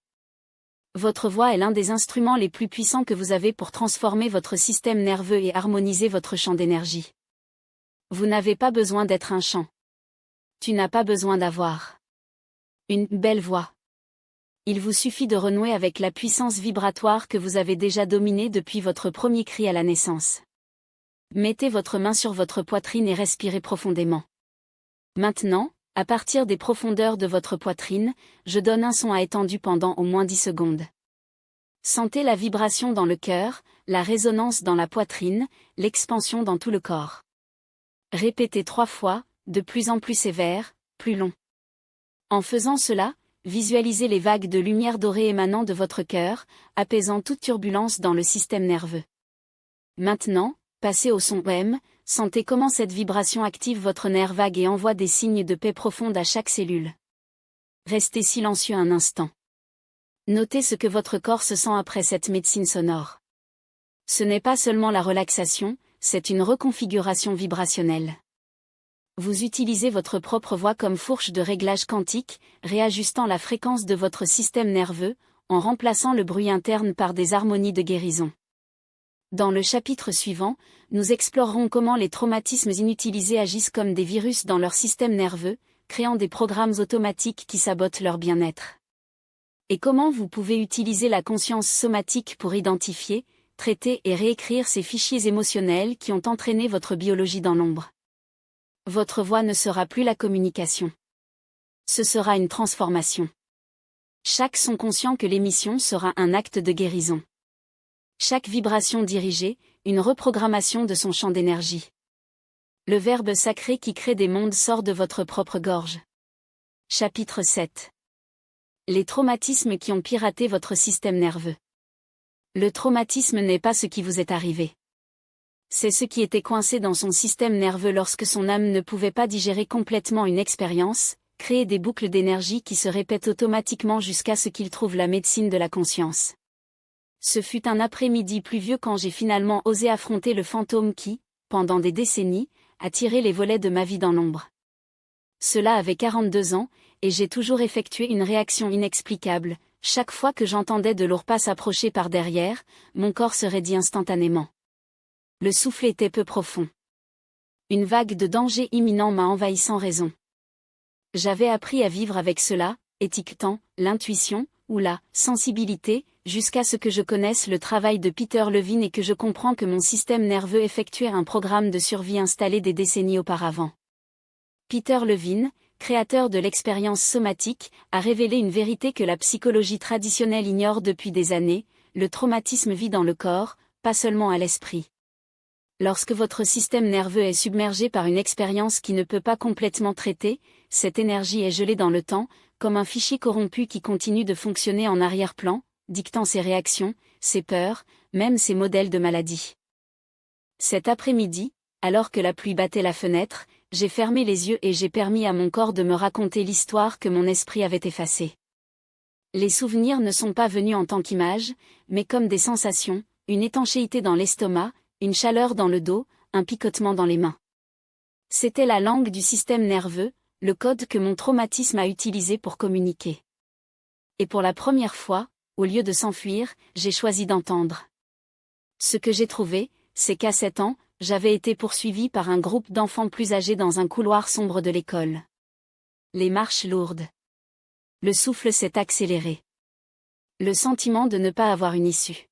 Votre voix est l'un des instruments les plus puissants que vous avez pour transformer votre système nerveux et harmoniser votre champ d'énergie. Vous n'avez pas besoin d'être un chant. Tu n'as pas besoin d'avoir une belle voix. Il vous suffit de renouer avec la puissance vibratoire que vous avez déjà dominée depuis votre premier cri à la naissance. Mettez votre main sur votre poitrine et respirez profondément. Maintenant, à partir des profondeurs de votre poitrine, je donne un son à étendu pendant au moins 10 secondes. Sentez la vibration dans le cœur, la résonance dans la poitrine, l'expansion dans tout le corps. Répétez 3 fois, de plus en plus sévère, plus long. En faisant cela, visualisez les vagues de lumière dorée émanant de votre cœur, apaisant toute turbulence dans le système nerveux. Maintenant, passez au son OM, sentez comment cette vibration active votre nerf vague et envoie des signes de paix profonde à chaque cellule. Restez silencieux un instant. Notez ce que votre corps se sent après cette médecine sonore. Ce n'est pas seulement la relaxation, c'est une reconfiguration vibrationnelle. Vous utilisez votre propre voix comme fourche de réglage quantique, réajustant la fréquence de votre système nerveux, en remplaçant le bruit interne par des harmonies de guérison. Dans le chapitre suivant, nous explorerons comment les traumatismes inutilisés agissent comme des virus dans leur système nerveux, créant des programmes automatiques qui sabotent leur bien-être. Et comment vous pouvez utiliser la conscience somatique pour identifier, traiter et réécrire ces fichiers émotionnels qui ont entraîné votre biologie dans l'ombre. Votre voix ne sera plus la communication. Ce sera une transformation. Chaque son conscient que l'émission sera un acte de guérison. Chaque vibration dirigée, une reprogrammation de son champ d'énergie. Le verbe sacré qui crée des mondes sort de votre propre gorge. Chapitre 7. Les traumatismes qui ont piraté votre système nerveux. Le traumatisme n'est pas ce qui vous est arrivé. C'est ce qui était coincé dans son système nerveux lorsque son âme ne pouvait pas digérer complètement une expérience, créer des boucles d'énergie qui se répètent automatiquement jusqu'à ce qu'il trouve la médecine de la conscience. Ce fut un après-midi pluvieux quand j'ai finalement osé affronter le fantôme qui, pendant des décennies, a tiré les volets de ma vie dans l'ombre. Cela avait 42 ans, et j'ai toujours effectué une réaction inexplicable. Chaque fois que j'entendais de lourds pas s'approcher par derrière, mon corps se raidit instantanément. Le souffle était peu profond. Une vague de danger imminent m'a envahi sans raison. J'avais appris à vivre avec cela, étiquetant l'intuition ou la sensibilité, jusqu'à ce que je connaisse le travail de Peter Levine et que je comprends que mon système nerveux effectuait un programme de survie installé des décennies auparavant. Peter Levine, créateur de l'expérience somatique, a révélé une vérité que la psychologie traditionnelle ignore depuis des années: le traumatisme vit dans le corps, pas seulement à l'esprit. Lorsque votre système nerveux est submergé par une expérience qui ne peut pas complètement traiter, cette énergie est gelée dans le temps, comme un fichier corrompu qui continue de fonctionner en arrière-plan, dictant ses réactions, ses peurs, même ses modèles de maladie. Cet après-midi, alors que la pluie battait la fenêtre, j'ai fermé les yeux et j'ai permis à mon corps de me raconter l'histoire que mon esprit avait effacée. Les souvenirs ne sont pas venus en tant qu'image, mais comme des sensations, une étanchéité dans l'estomac, une chaleur dans le dos, un picotement dans les mains. C'était la langue du système nerveux, le code que mon traumatisme a utilisé pour communiquer. Et pour la première fois, au lieu de s'enfuir, j'ai choisi d'entendre. Ce que j'ai trouvé, c'est qu'à 7 ans, j'avais été poursuivi par un groupe d'enfants plus âgés dans un couloir sombre de l'école. Les marches lourdes. Le souffle s'est accéléré. Le sentiment de ne pas avoir une issue.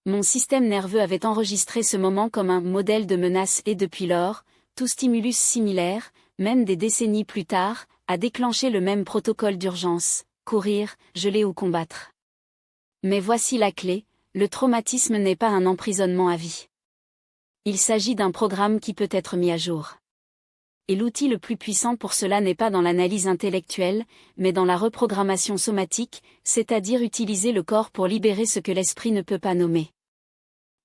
Mon système nerveux avait enregistré ce moment comme un modèle de menace et depuis lors, tout stimulus similaire, même des décennies plus tard, a déclenché le même protocole d'urgence: courir, geler ou combattre. Mais voici la clé: le traumatisme n'est pas un emprisonnement à vie. Il s'agit d'un programme qui peut être mis à jour. Et l'outil le plus puissant pour cela n'est pas dans l'analyse intellectuelle, mais dans la reprogrammation somatique, c'est-à-dire utiliser le corps pour libérer ce que l'esprit ne peut pas nommer.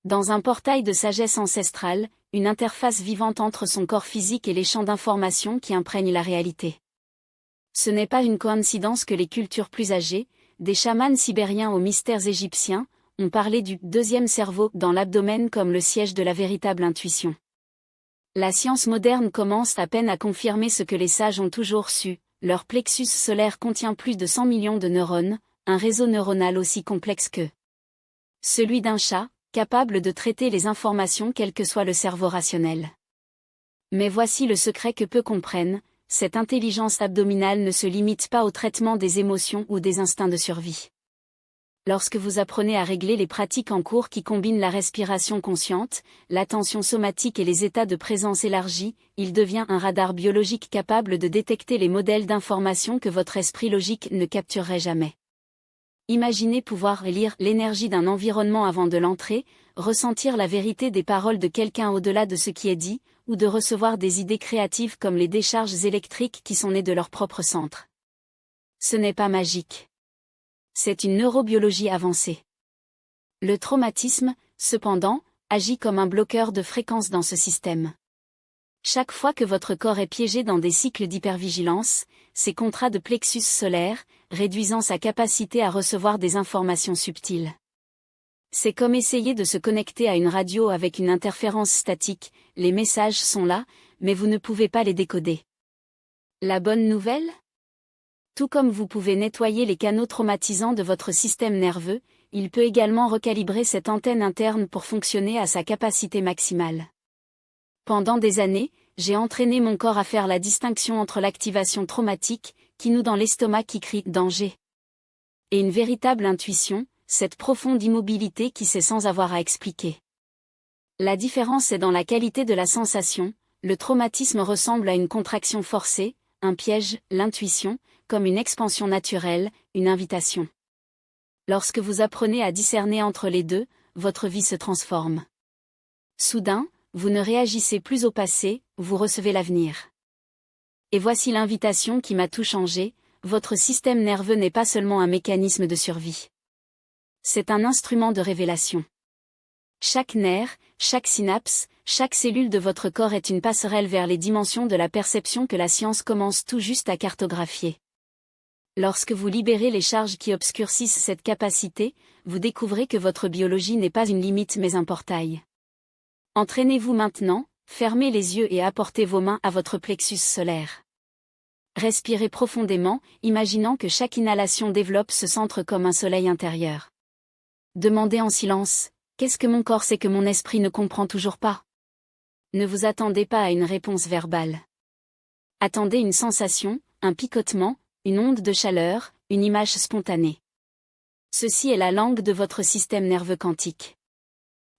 Dans un portail de sagesse ancestrale, une interface vivante entre son corps physique et les champs d'information qui imprègnent la réalité. Ce n'est pas une coïncidence que les cultures plus âgées, des chamans sibériens aux mystères égyptiens, ont parlé du deuxième cerveau dans l'abdomen comme le siège de la véritable intuition. La science moderne commence à peine à confirmer ce que les sages ont toujours su: leur plexus solaire contient plus de 100 millions de neurones, un réseau neuronal aussi complexe que celui d'un chat, capable de traiter les informations quel que soit le cerveau rationnel. Mais voici le secret que peu comprennent: cette intelligence abdominale ne se limite pas au traitement des émotions ou des instincts de survie. Lorsque vous apprenez à régler les pratiques en cours qui combinent la respiration consciente, l'attention somatique et les états de présence élargis, il devient un radar biologique capable de détecter les modèles d'information que votre esprit logique ne capturerait jamais. Imaginez pouvoir lire l'énergie d'un environnement avant de l'entrer, ressentir la vérité des paroles de quelqu'un au-delà de ce qui est dit, ou de recevoir des idées créatives comme les décharges électriques qui sont nées de leur propre centre. Ce n'est pas magique. C'est une neurobiologie avancée. Le traumatisme, cependant, agit comme un bloqueur de fréquences dans ce système. Chaque fois que votre corps est piégé dans des cycles d'hypervigilance, ses contrats de plexus solaire, réduisant sa capacité à recevoir des informations subtiles. C'est comme essayer de se connecter à une radio avec une interférence statique, les messages sont là, mais vous ne pouvez pas les décoder. La bonne nouvelle ? Tout comme vous pouvez nettoyer les canaux traumatisants de votre système nerveux, il peut également recalibrer cette antenne interne pour fonctionner à sa capacité maximale. Pendant des années, j'ai entraîné mon corps à faire la distinction entre l'activation traumatique, qui noue dans l'estomac qui crie « danger », et une véritable intuition, cette profonde immobilité qui sait sans avoir à expliquer. La différence est dans la qualité de la sensation, le traumatisme ressemble à une contraction forcée, un piège, l'intuition, comme une expansion naturelle, une invitation. Lorsque vous apprenez à discerner entre les deux, votre vie se transforme. Soudain, vous ne réagissez plus au passé, vous recevez l'avenir. Et voici l'invitation qui m'a tout changé, votre système nerveux n'est pas seulement un mécanisme de survie. C'est un instrument de révélation. Chaque nerf, chaque synapse, chaque cellule de votre corps est une passerelle vers les dimensions de la perception que la science commence tout juste à cartographier. Lorsque vous libérez les charges qui obscurcissent cette capacité, vous découvrez que votre biologie n'est pas une limite mais un portail. Entraînez-vous maintenant, fermez les yeux et apportez vos mains à votre plexus solaire. Respirez profondément, imaginant que chaque inhalation développe ce centre comme un soleil intérieur. Demandez en silence, qu'est-ce que mon corps sait que mon esprit ne comprend toujours pas ? Ne vous attendez pas à une réponse verbale. Attendez une sensation, un picotement, une onde de chaleur, une image spontanée. Ceci est la langue de votre système nerveux quantique.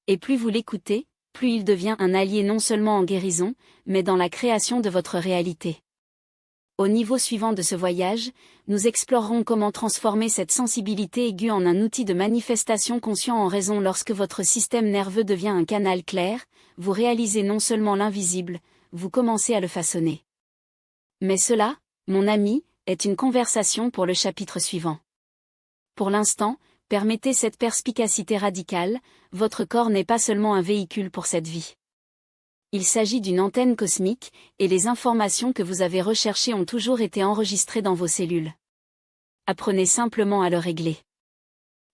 Et plus vous l'écoutez, plus il devient un allié non seulement en guérison, mais dans la création de votre réalité. Au niveau suivant de ce voyage, nous explorerons comment transformer cette sensibilité aiguë en un outil de manifestation conscient en raison. Lorsque votre système nerveux devient un canal clair, vous réalisez non seulement l'invisible, vous commencez à le façonner. Mais cela, mon ami, est une conversation pour le chapitre suivant. Pour l'instant, permettez cette perspicacité radicale, votre corps n'est pas seulement un véhicule pour cette vie. Il s'agit d'une antenne cosmique, et les informations que vous avez recherchées ont toujours été enregistrées dans vos cellules. Apprenez simplement à le régler.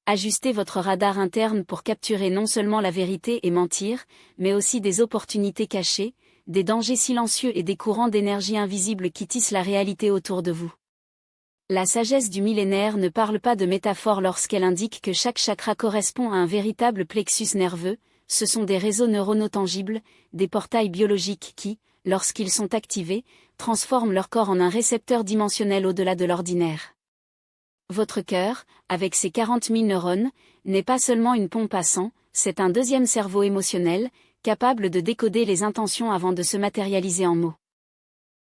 Ajustez votre radar interne pour capturer non seulement la vérité et mentir, mais aussi des opportunités cachées, des dangers silencieux et des courants d'énergie invisibles qui tissent la réalité autour de vous. La sagesse du millénaire ne parle pas de métaphore lorsqu'elle indique que chaque chakra correspond à un véritable plexus nerveux. Ce sont des réseaux neuronaux tangibles, des portails biologiques qui, lorsqu'ils sont activés, transforment leur corps en un récepteur dimensionnel au-delà de l'ordinaire. Votre cœur, avec ses 40 000 neurones, n'est pas seulement une pompe à sang, c'est un deuxième cerveau émotionnel, capable de décoder les intentions avant de se matérialiser en mots.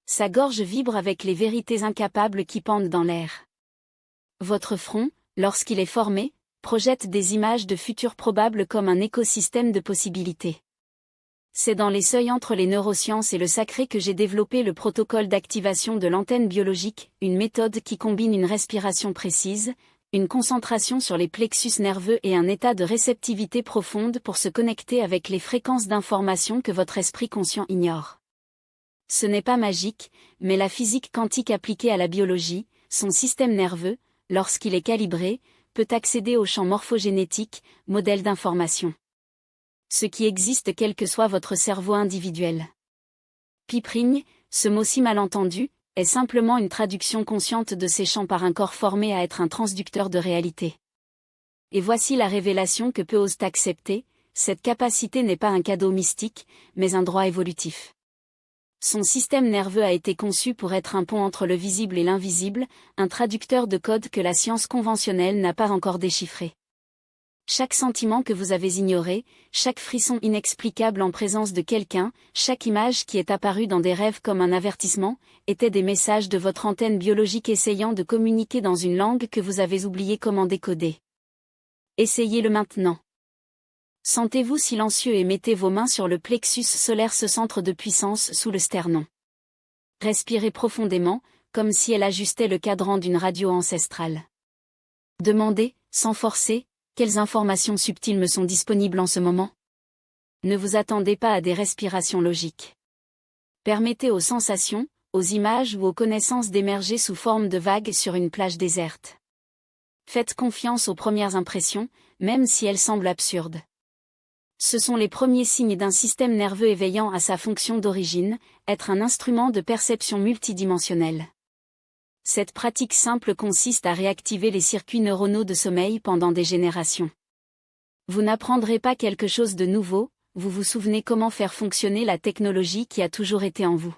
Sa gorge vibre avec les vérités incapables qui pendent dans l'air. Votre front, lorsqu'il est formé, projette des images de futurs probables comme un écosystème de possibilités. C'est dans les seuils entre les neurosciences et le sacré que j'ai développé le protocole d'activation de l'antenne biologique, une méthode qui combine une respiration précise, une concentration sur les plexus nerveux et un état de réceptivité profonde pour se connecter avec les fréquences d'information que votre esprit conscient ignore. Ce n'est pas magique, mais la physique quantique appliquée à la biologie, son système nerveux, lorsqu'il est calibré, peut accéder au champ morphogénétique, modèle d'information. Ce qui existe quel que soit votre cerveau individuel. Piprigne, ce mot si mal entendu, est simplement une traduction consciente de ces champs par un corps formé à être un transducteur de réalité. Et voici la révélation que peu osent accepter, cette capacité n'est pas un cadeau mystique, mais un droit évolutif. Son système nerveux a été conçu pour être un pont entre le visible et l'invisible, un traducteur de code que la science conventionnelle n'a pas encore déchiffré. Chaque sentiment que vous avez ignoré, chaque frisson inexplicable en présence de quelqu'un, chaque image qui est apparue dans des rêves comme un avertissement, étaient des messages de votre antenne biologique essayant de communiquer dans une langue que vous avez oublié comment décoder. Essayez-le maintenant. Sentez-vous silencieux et mettez vos mains sur le plexus solaire, ce centre de puissance sous le sternon. Respirez profondément, comme si elle ajustait le cadran d'une radio ancestrale. Demandez, sans forcer, quelles informations subtiles me sont disponibles en ce moment. Ne vous attendez pas à des respirations logiques. Permettez aux sensations, aux images ou aux connaissances d'émerger sous forme de vagues sur une plage déserte. Faites confiance aux premières impressions, même si elles semblent absurdes. Ce sont les premiers signes d'un système nerveux éveillant à sa fonction d'origine, être un instrument de perception multidimensionnelle. Cette pratique simple consiste à réactiver les circuits neuronaux de sommeil pendant des générations. Vous n'apprendrez pas quelque chose de nouveau, vous vous souvenez comment faire fonctionner la technologie qui a toujours été en vous.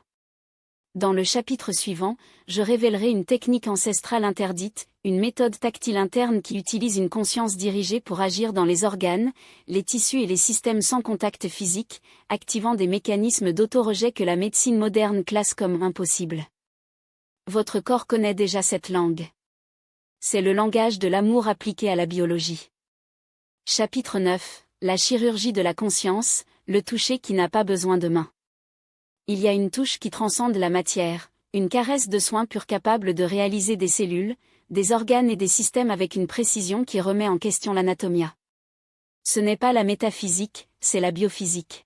Dans le chapitre suivant, je révélerai une technique ancestrale interdite, une méthode tactile interne qui utilise une conscience dirigée pour agir dans les organes, les tissus et les systèmes sans contact physique, activant des mécanismes d'auto-rejet que la médecine moderne classe comme impossibles. Votre corps connaît déjà cette langue. C'est le langage de l'amour appliqué à la biologie. Chapitre 9, la chirurgie de la conscience, le toucher qui n'a pas besoin de main. Il y a une touche qui transcende la matière, une caresse de soin pur capable de réaliser des cellules, des organes et des systèmes avec une précision qui remet en question l'anatomia. Ce n'est pas la métaphysique, c'est la biophysique.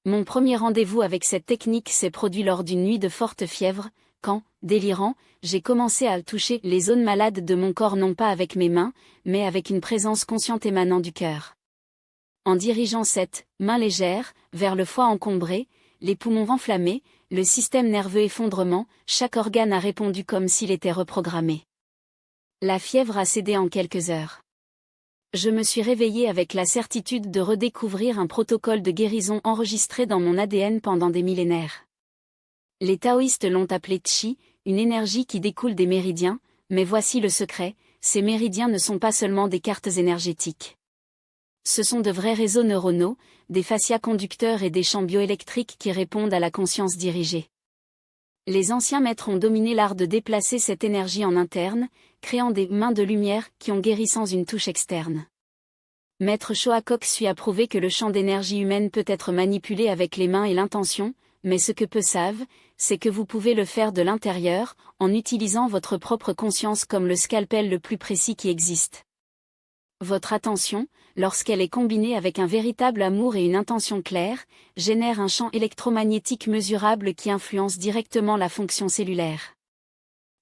Mon premier rendez-vous avec cette technique s'est produit lors d'une nuit de forte fièvre, quand, délirant, j'ai commencé à toucher les zones malades de mon corps non pas avec mes mains, mais avec une présence consciente émanant du cœur. En dirigeant cette main légère vers le foie encombré, les poumons enflammés, le système nerveux effondrement, chaque organe a répondu comme s'il était reprogrammé. La fièvre a cédé en quelques heures. Je me suis réveillé avec la certitude de redécouvrir un protocole de guérison enregistré dans mon ADN pendant des millénaires. Les taoïstes l'ont appelé Qi, une énergie qui découle des méridiens, mais voici le secret, ces méridiens ne sont pas seulement des cartes énergétiques. Ce sont de vrais réseaux neuronaux, des fascias conducteurs et des champs bioélectriques qui répondent à la conscience dirigée. Les anciens maîtres ont dominé l'art de déplacer cette énergie en interne, créant des mains de lumière qui ont guéri sans une touche externe. Maître Choa-Kok Sui a prouvé que le champ d'énergie humaine peut être manipulé avec les mains et l'intention, mais ce que peu savent, c'est que vous pouvez le faire de l'intérieur, en utilisant votre propre conscience comme le scalpel le plus précis qui existe. Votre attention, lorsqu'elle est combinée avec un véritable amour et une intention claire, génère un champ électromagnétique mesurable qui influence directement la fonction cellulaire.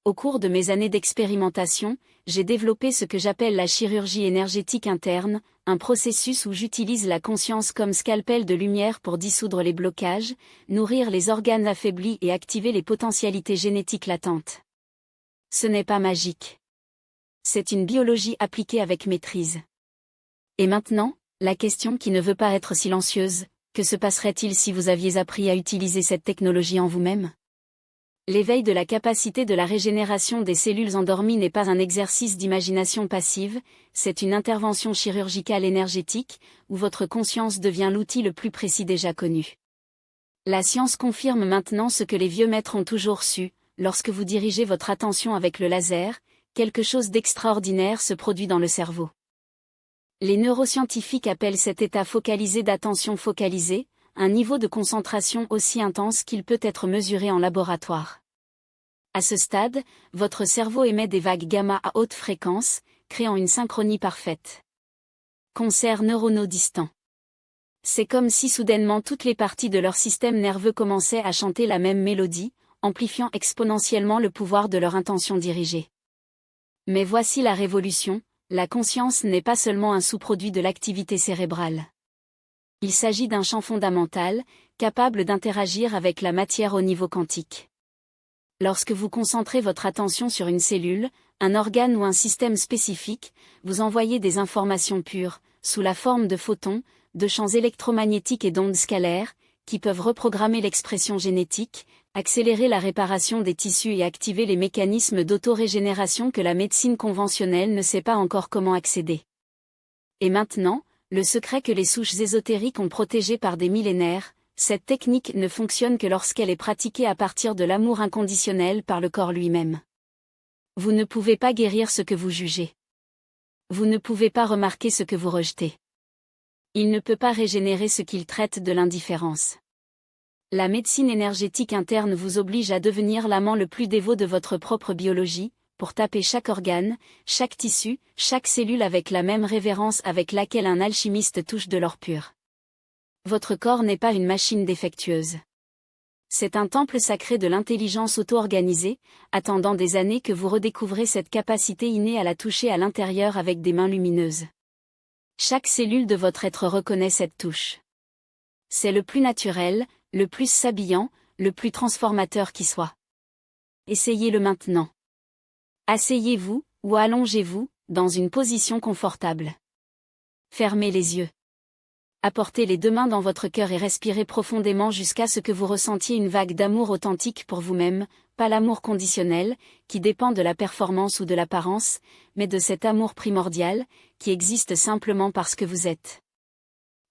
Au cours de mes années d'expérimentation, j'ai développé ce que j'appelle la chirurgie énergétique interne, un processus où j'utilise la conscience comme scalpel de lumière pour dissoudre les blocages, nourrir les organes affaiblis et activer les potentialités génétiques latentes. Ce n'est pas magique. C'est une biologie appliquée avec maîtrise. Et maintenant, la question qui ne veut pas être silencieuse, que se passerait-il si vous aviez appris à utiliser cette technologie en vous-même ? L'éveil de la capacité de la régénération des cellules endormies n'est pas un exercice d'imagination passive, c'est une intervention chirurgicale énergétique, où votre conscience devient l'outil le plus précis déjà connu. La science confirme maintenant ce que les vieux maîtres ont toujours su, lorsque vous dirigez votre attention avec le laser, quelque chose d'extraordinaire se produit dans le cerveau. Les neuroscientifiques appellent cet état focalisé d'attention focalisée, un niveau de concentration aussi intense qu'il peut être mesuré en laboratoire. À ce stade, votre cerveau émet des vagues gamma à haute fréquence, créant une synchronie parfaite. Concerts neuronaux distants. C'est comme si soudainement toutes les parties de leur système nerveux commençaient à chanter la même mélodie, amplifiant exponentiellement le pouvoir de leur intention dirigée. Mais voici la révolution, la conscience n'est pas seulement un sous-produit de l'activité cérébrale. Il s'agit d'un champ fondamental, capable d'interagir avec la matière au niveau quantique. Lorsque vous concentrez votre attention sur une cellule, un organe ou un système spécifique, vous envoyez des informations pures, sous la forme de photons, de champs électromagnétiques et d'ondes scalaires, qui peuvent reprogrammer l'expression génétique, accélérer la réparation des tissus et activer les mécanismes d'autorégénération que la médecine conventionnelle ne sait pas encore comment accéder. Et maintenant, le secret que les souches ésotériques ont protégé par des millénaires, cette technique ne fonctionne que lorsqu'elle est pratiquée à partir de l'amour inconditionnel par le corps lui-même. Vous ne pouvez pas guérir ce que vous jugez. Vous ne pouvez pas remarquer ce que vous rejetez. Il ne peut pas régénérer ce qu'il traite de l'indifférence. La médecine énergétique interne vous oblige à devenir l'amant le plus dévot de votre propre biologie, pour taper chaque organe, chaque tissu, chaque cellule avec la même révérence avec laquelle un alchimiste touche de l'or pur. Votre corps n'est pas une machine défectueuse. C'est un temple sacré de l'intelligence auto-organisée, attendant des années que vous redécouvrez cette capacité innée à la toucher à l'intérieur avec des mains lumineuses. Chaque cellule de votre être reconnaît cette touche. C'est le plus naturel, le plus s'habillant, le plus transformateur qui soit. Essayez-le maintenant. Asseyez-vous, ou allongez-vous, dans une position confortable. Fermez les yeux. Apportez les deux mains dans votre cœur et respirez profondément jusqu'à ce que vous ressentiez une vague d'amour authentique pour vous-même, pas l'amour conditionnel, qui dépend de la performance ou de l'apparence, mais de cet amour primordial, qui existe simplement parce que vous êtes.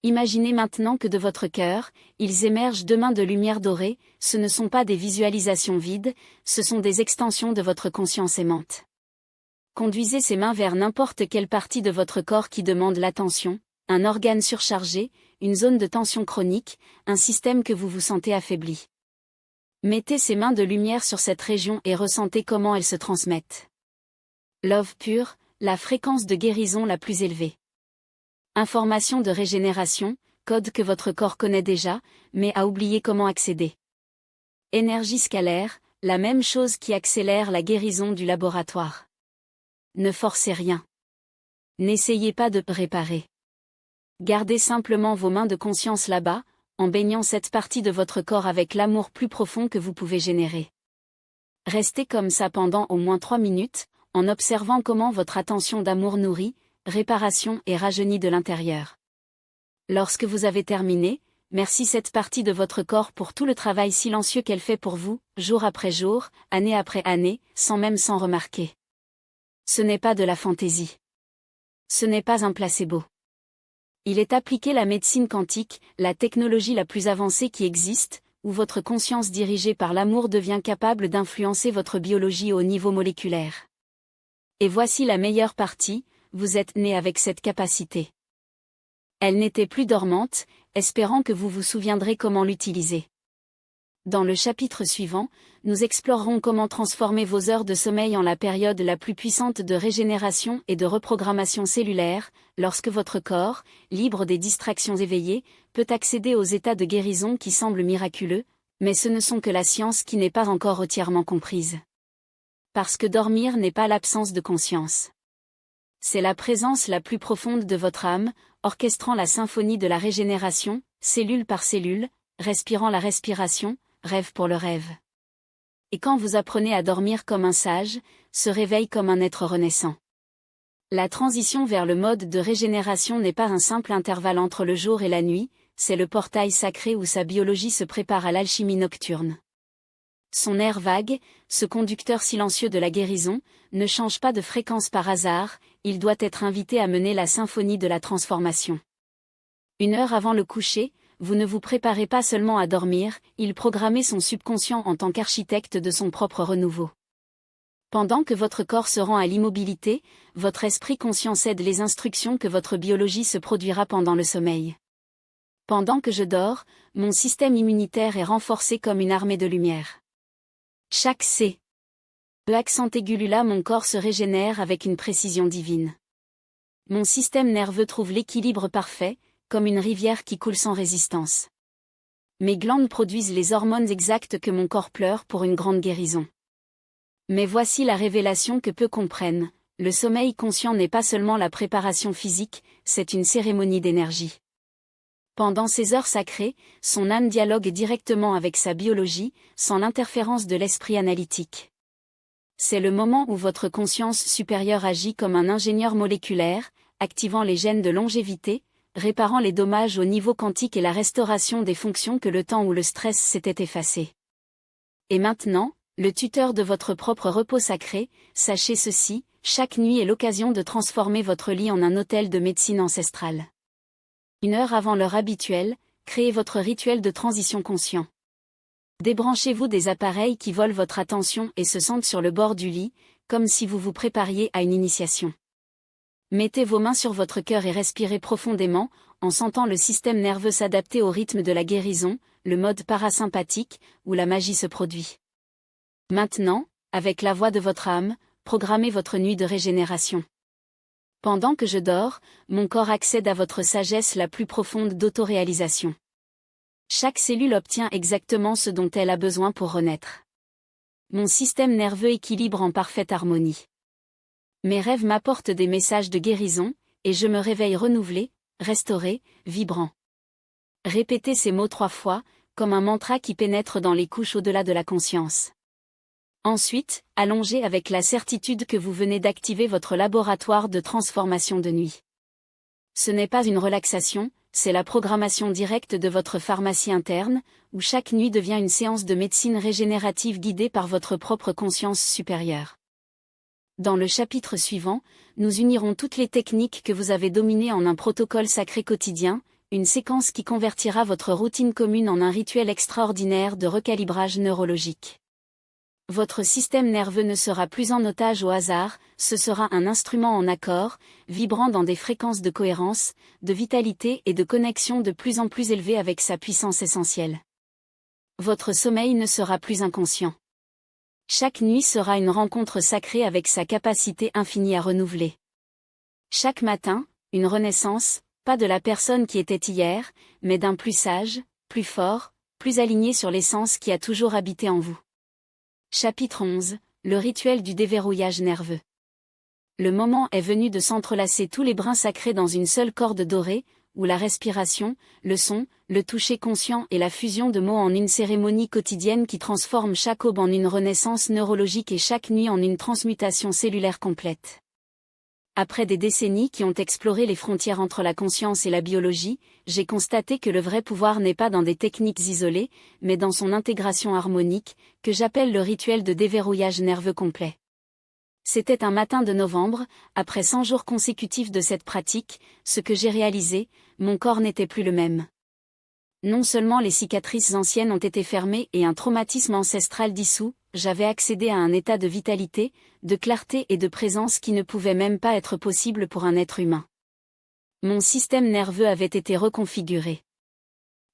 Imaginez maintenant que de votre cœur, ils émergent deux mains de lumière dorée, ce ne sont pas des visualisations vides, ce sont des extensions de votre conscience aimante. Conduisez ces mains vers n'importe quelle partie de votre corps qui demande l'attention, un organe surchargé, une zone de tension chronique, un système que vous vous sentez affaibli. Mettez ces mains de lumière sur cette région et ressentez comment elles se transmettent. Love pure, la fréquence de guérison la plus élevée. Information de régénération, code que votre corps connaît déjà, mais a oublié comment accéder. Énergie scalaire, la même chose qui accélère la guérison du laboratoire. Ne forcez rien. N'essayez pas de réparer. Gardez simplement vos mains de conscience là-bas, en baignant cette partie de votre corps avec l'amour plus profond que vous pouvez générer. Restez comme ça pendant au moins 3 minutes, en observant comment votre attention d'amour nourrit, réparation et rajeunit de l'intérieur. Lorsque vous avez terminé, merci cette partie de votre corps pour tout le travail silencieux qu'elle fait pour vous, jour après jour, année après année, sans même s'en remarquer. Ce n'est pas de la fantaisie. Ce n'est pas un placebo. Il est appliqué la médecine quantique, la technologie la plus avancée qui existe, où votre conscience dirigée par l'amour devient capable d'influencer votre biologie au niveau moléculaire. Et voici la meilleure partie, vous êtes né avec cette capacité. Elle n'était plus dormante, espérant que vous vous souviendrez comment l'utiliser. Dans le chapitre suivant, nous explorerons comment transformer vos heures de sommeil en la période la plus puissante de régénération et de reprogrammation cellulaire, lorsque votre corps, libre des distractions éveillées, peut accéder aux états de guérison qui semblent miraculeux, mais ce ne sont que la science qui n'est pas encore entièrement comprise. Parce que dormir n'est pas l'absence de conscience. C'est la présence la plus profonde de votre âme, orchestrant la symphonie de la régénération, cellule par cellule, respirant la respiration, rêve pour le rêve. Et quand vous apprenez à dormir comme un sage, se réveille comme un être renaissant. La transition vers le mode de régénération n'est pas un simple intervalle entre le jour et la nuit, c'est le portail sacré où sa biologie se prépare à l'alchimie nocturne. Son air vague, ce conducteur silencieux de la guérison, ne change pas de fréquence par hasard, il doit être invité à mener la symphonie de la transformation. 1 heure avant le coucher, vous ne vous préparez pas seulement à dormir, il programmez son subconscient en tant qu'architecte de son propre renouveau. Pendant que votre corps se rend à l'immobilité, votre esprit conscient cède les instructions que votre biologie se produira pendant le sommeil. Pendant que je dors, mon système immunitaire est renforcé comme une armée de lumière. Chaque C. Accent aigu là mon corps se régénère avec une précision divine. Mon système nerveux trouve l'équilibre parfait, comme une rivière qui coule sans résistance. Mes glandes produisent les hormones exactes que mon corps pleure pour une grande guérison. Mais voici la révélation que peu comprennent, le sommeil conscient n'est pas seulement la préparation physique, c'est une cérémonie d'énergie. Pendant ces heures sacrées, son âme dialogue directement avec sa biologie, sans l'interférence de l'esprit analytique. C'est le moment où votre conscience supérieure agit comme un ingénieur moléculaire, activant les gènes de longévité, réparant les dommages au niveau quantique et la restauration des fonctions que le temps où le stress s'était effacé. Et maintenant, le tuteur de votre propre repos sacré, sachez ceci, chaque nuit est l'occasion de transformer votre lit en un hôtel de médecine ancestrale. 1 heure avant l'heure habituelle, créez votre rituel de transition conscient. Débranchez-vous des appareils qui volent votre attention et se sentent sur le bord du lit, comme si vous vous prépariez à une initiation. Mettez vos mains sur votre cœur et respirez profondément, en sentant le système nerveux s'adapter au rythme de la guérison, le mode parasympathique, où la magie se produit. Maintenant, avec la voix de votre âme, programmez votre nuit de régénération. Pendant que je dors, mon corps accède à votre sagesse la plus profonde d'autoréalisation. Chaque cellule obtient exactement ce dont elle a besoin pour renaître. Mon système nerveux équilibre en parfaite harmonie. Mes rêves m'apportent des messages de guérison, et je me réveille renouvelé, restauré, vibrant. Répétez ces mots 3 fois, comme un mantra qui pénètre dans les couches au-delà de la conscience. Ensuite, allongez avec la certitude que vous venez d'activer votre laboratoire de transformation de nuit. Ce n'est pas une relaxation, c'est la programmation directe de votre pharmacie interne, où chaque nuit devient une séance de médecine régénérative guidée par votre propre conscience supérieure. Dans le chapitre suivant, nous unirons toutes les techniques que vous avez dominées en un protocole sacré quotidien, une séquence qui convertira votre routine commune en un rituel extraordinaire de recalibrage neurologique. Votre système nerveux ne sera plus en otage au hasard, ce sera un instrument en accord, vibrant dans des fréquences de cohérence, de vitalité et de connexion de plus en plus élevées avec sa puissance essentielle. Votre sommeil ne sera plus inconscient. Chaque nuit sera une rencontre sacrée avec sa capacité infinie à renouveler. Chaque matin, une renaissance, pas de la personne qui était hier, mais d'un plus sage, plus fort, plus aligné sur l'essence qui a toujours habité en vous. Chapitre 11, le rituel du déverrouillage nerveux. Le moment est venu de s'entrelacer tous les brins sacrés dans une seule corde dorée, où la respiration, le son, le toucher conscient et la fusion de mots en une cérémonie quotidienne qui transforme chaque aube en une renaissance neurologique et chaque nuit en une transmutation cellulaire complète. Après des décennies qui ont exploré les frontières entre la conscience et la biologie, j'ai constaté que le vrai pouvoir n'est pas dans des techniques isolées, mais dans son intégration harmonique, que j'appelle le rituel de déverrouillage nerveux complet. C'était un matin de novembre, après 100 jours consécutifs de cette pratique, ce que j'ai réalisé, mon corps n'était plus le même. Non seulement les cicatrices anciennes ont été fermées et un traumatisme ancestral dissous, j'avais accédé à un état de vitalité, de clarté et de présence qui ne pouvait même pas être possible pour un être humain. Mon système nerveux avait été reconfiguré.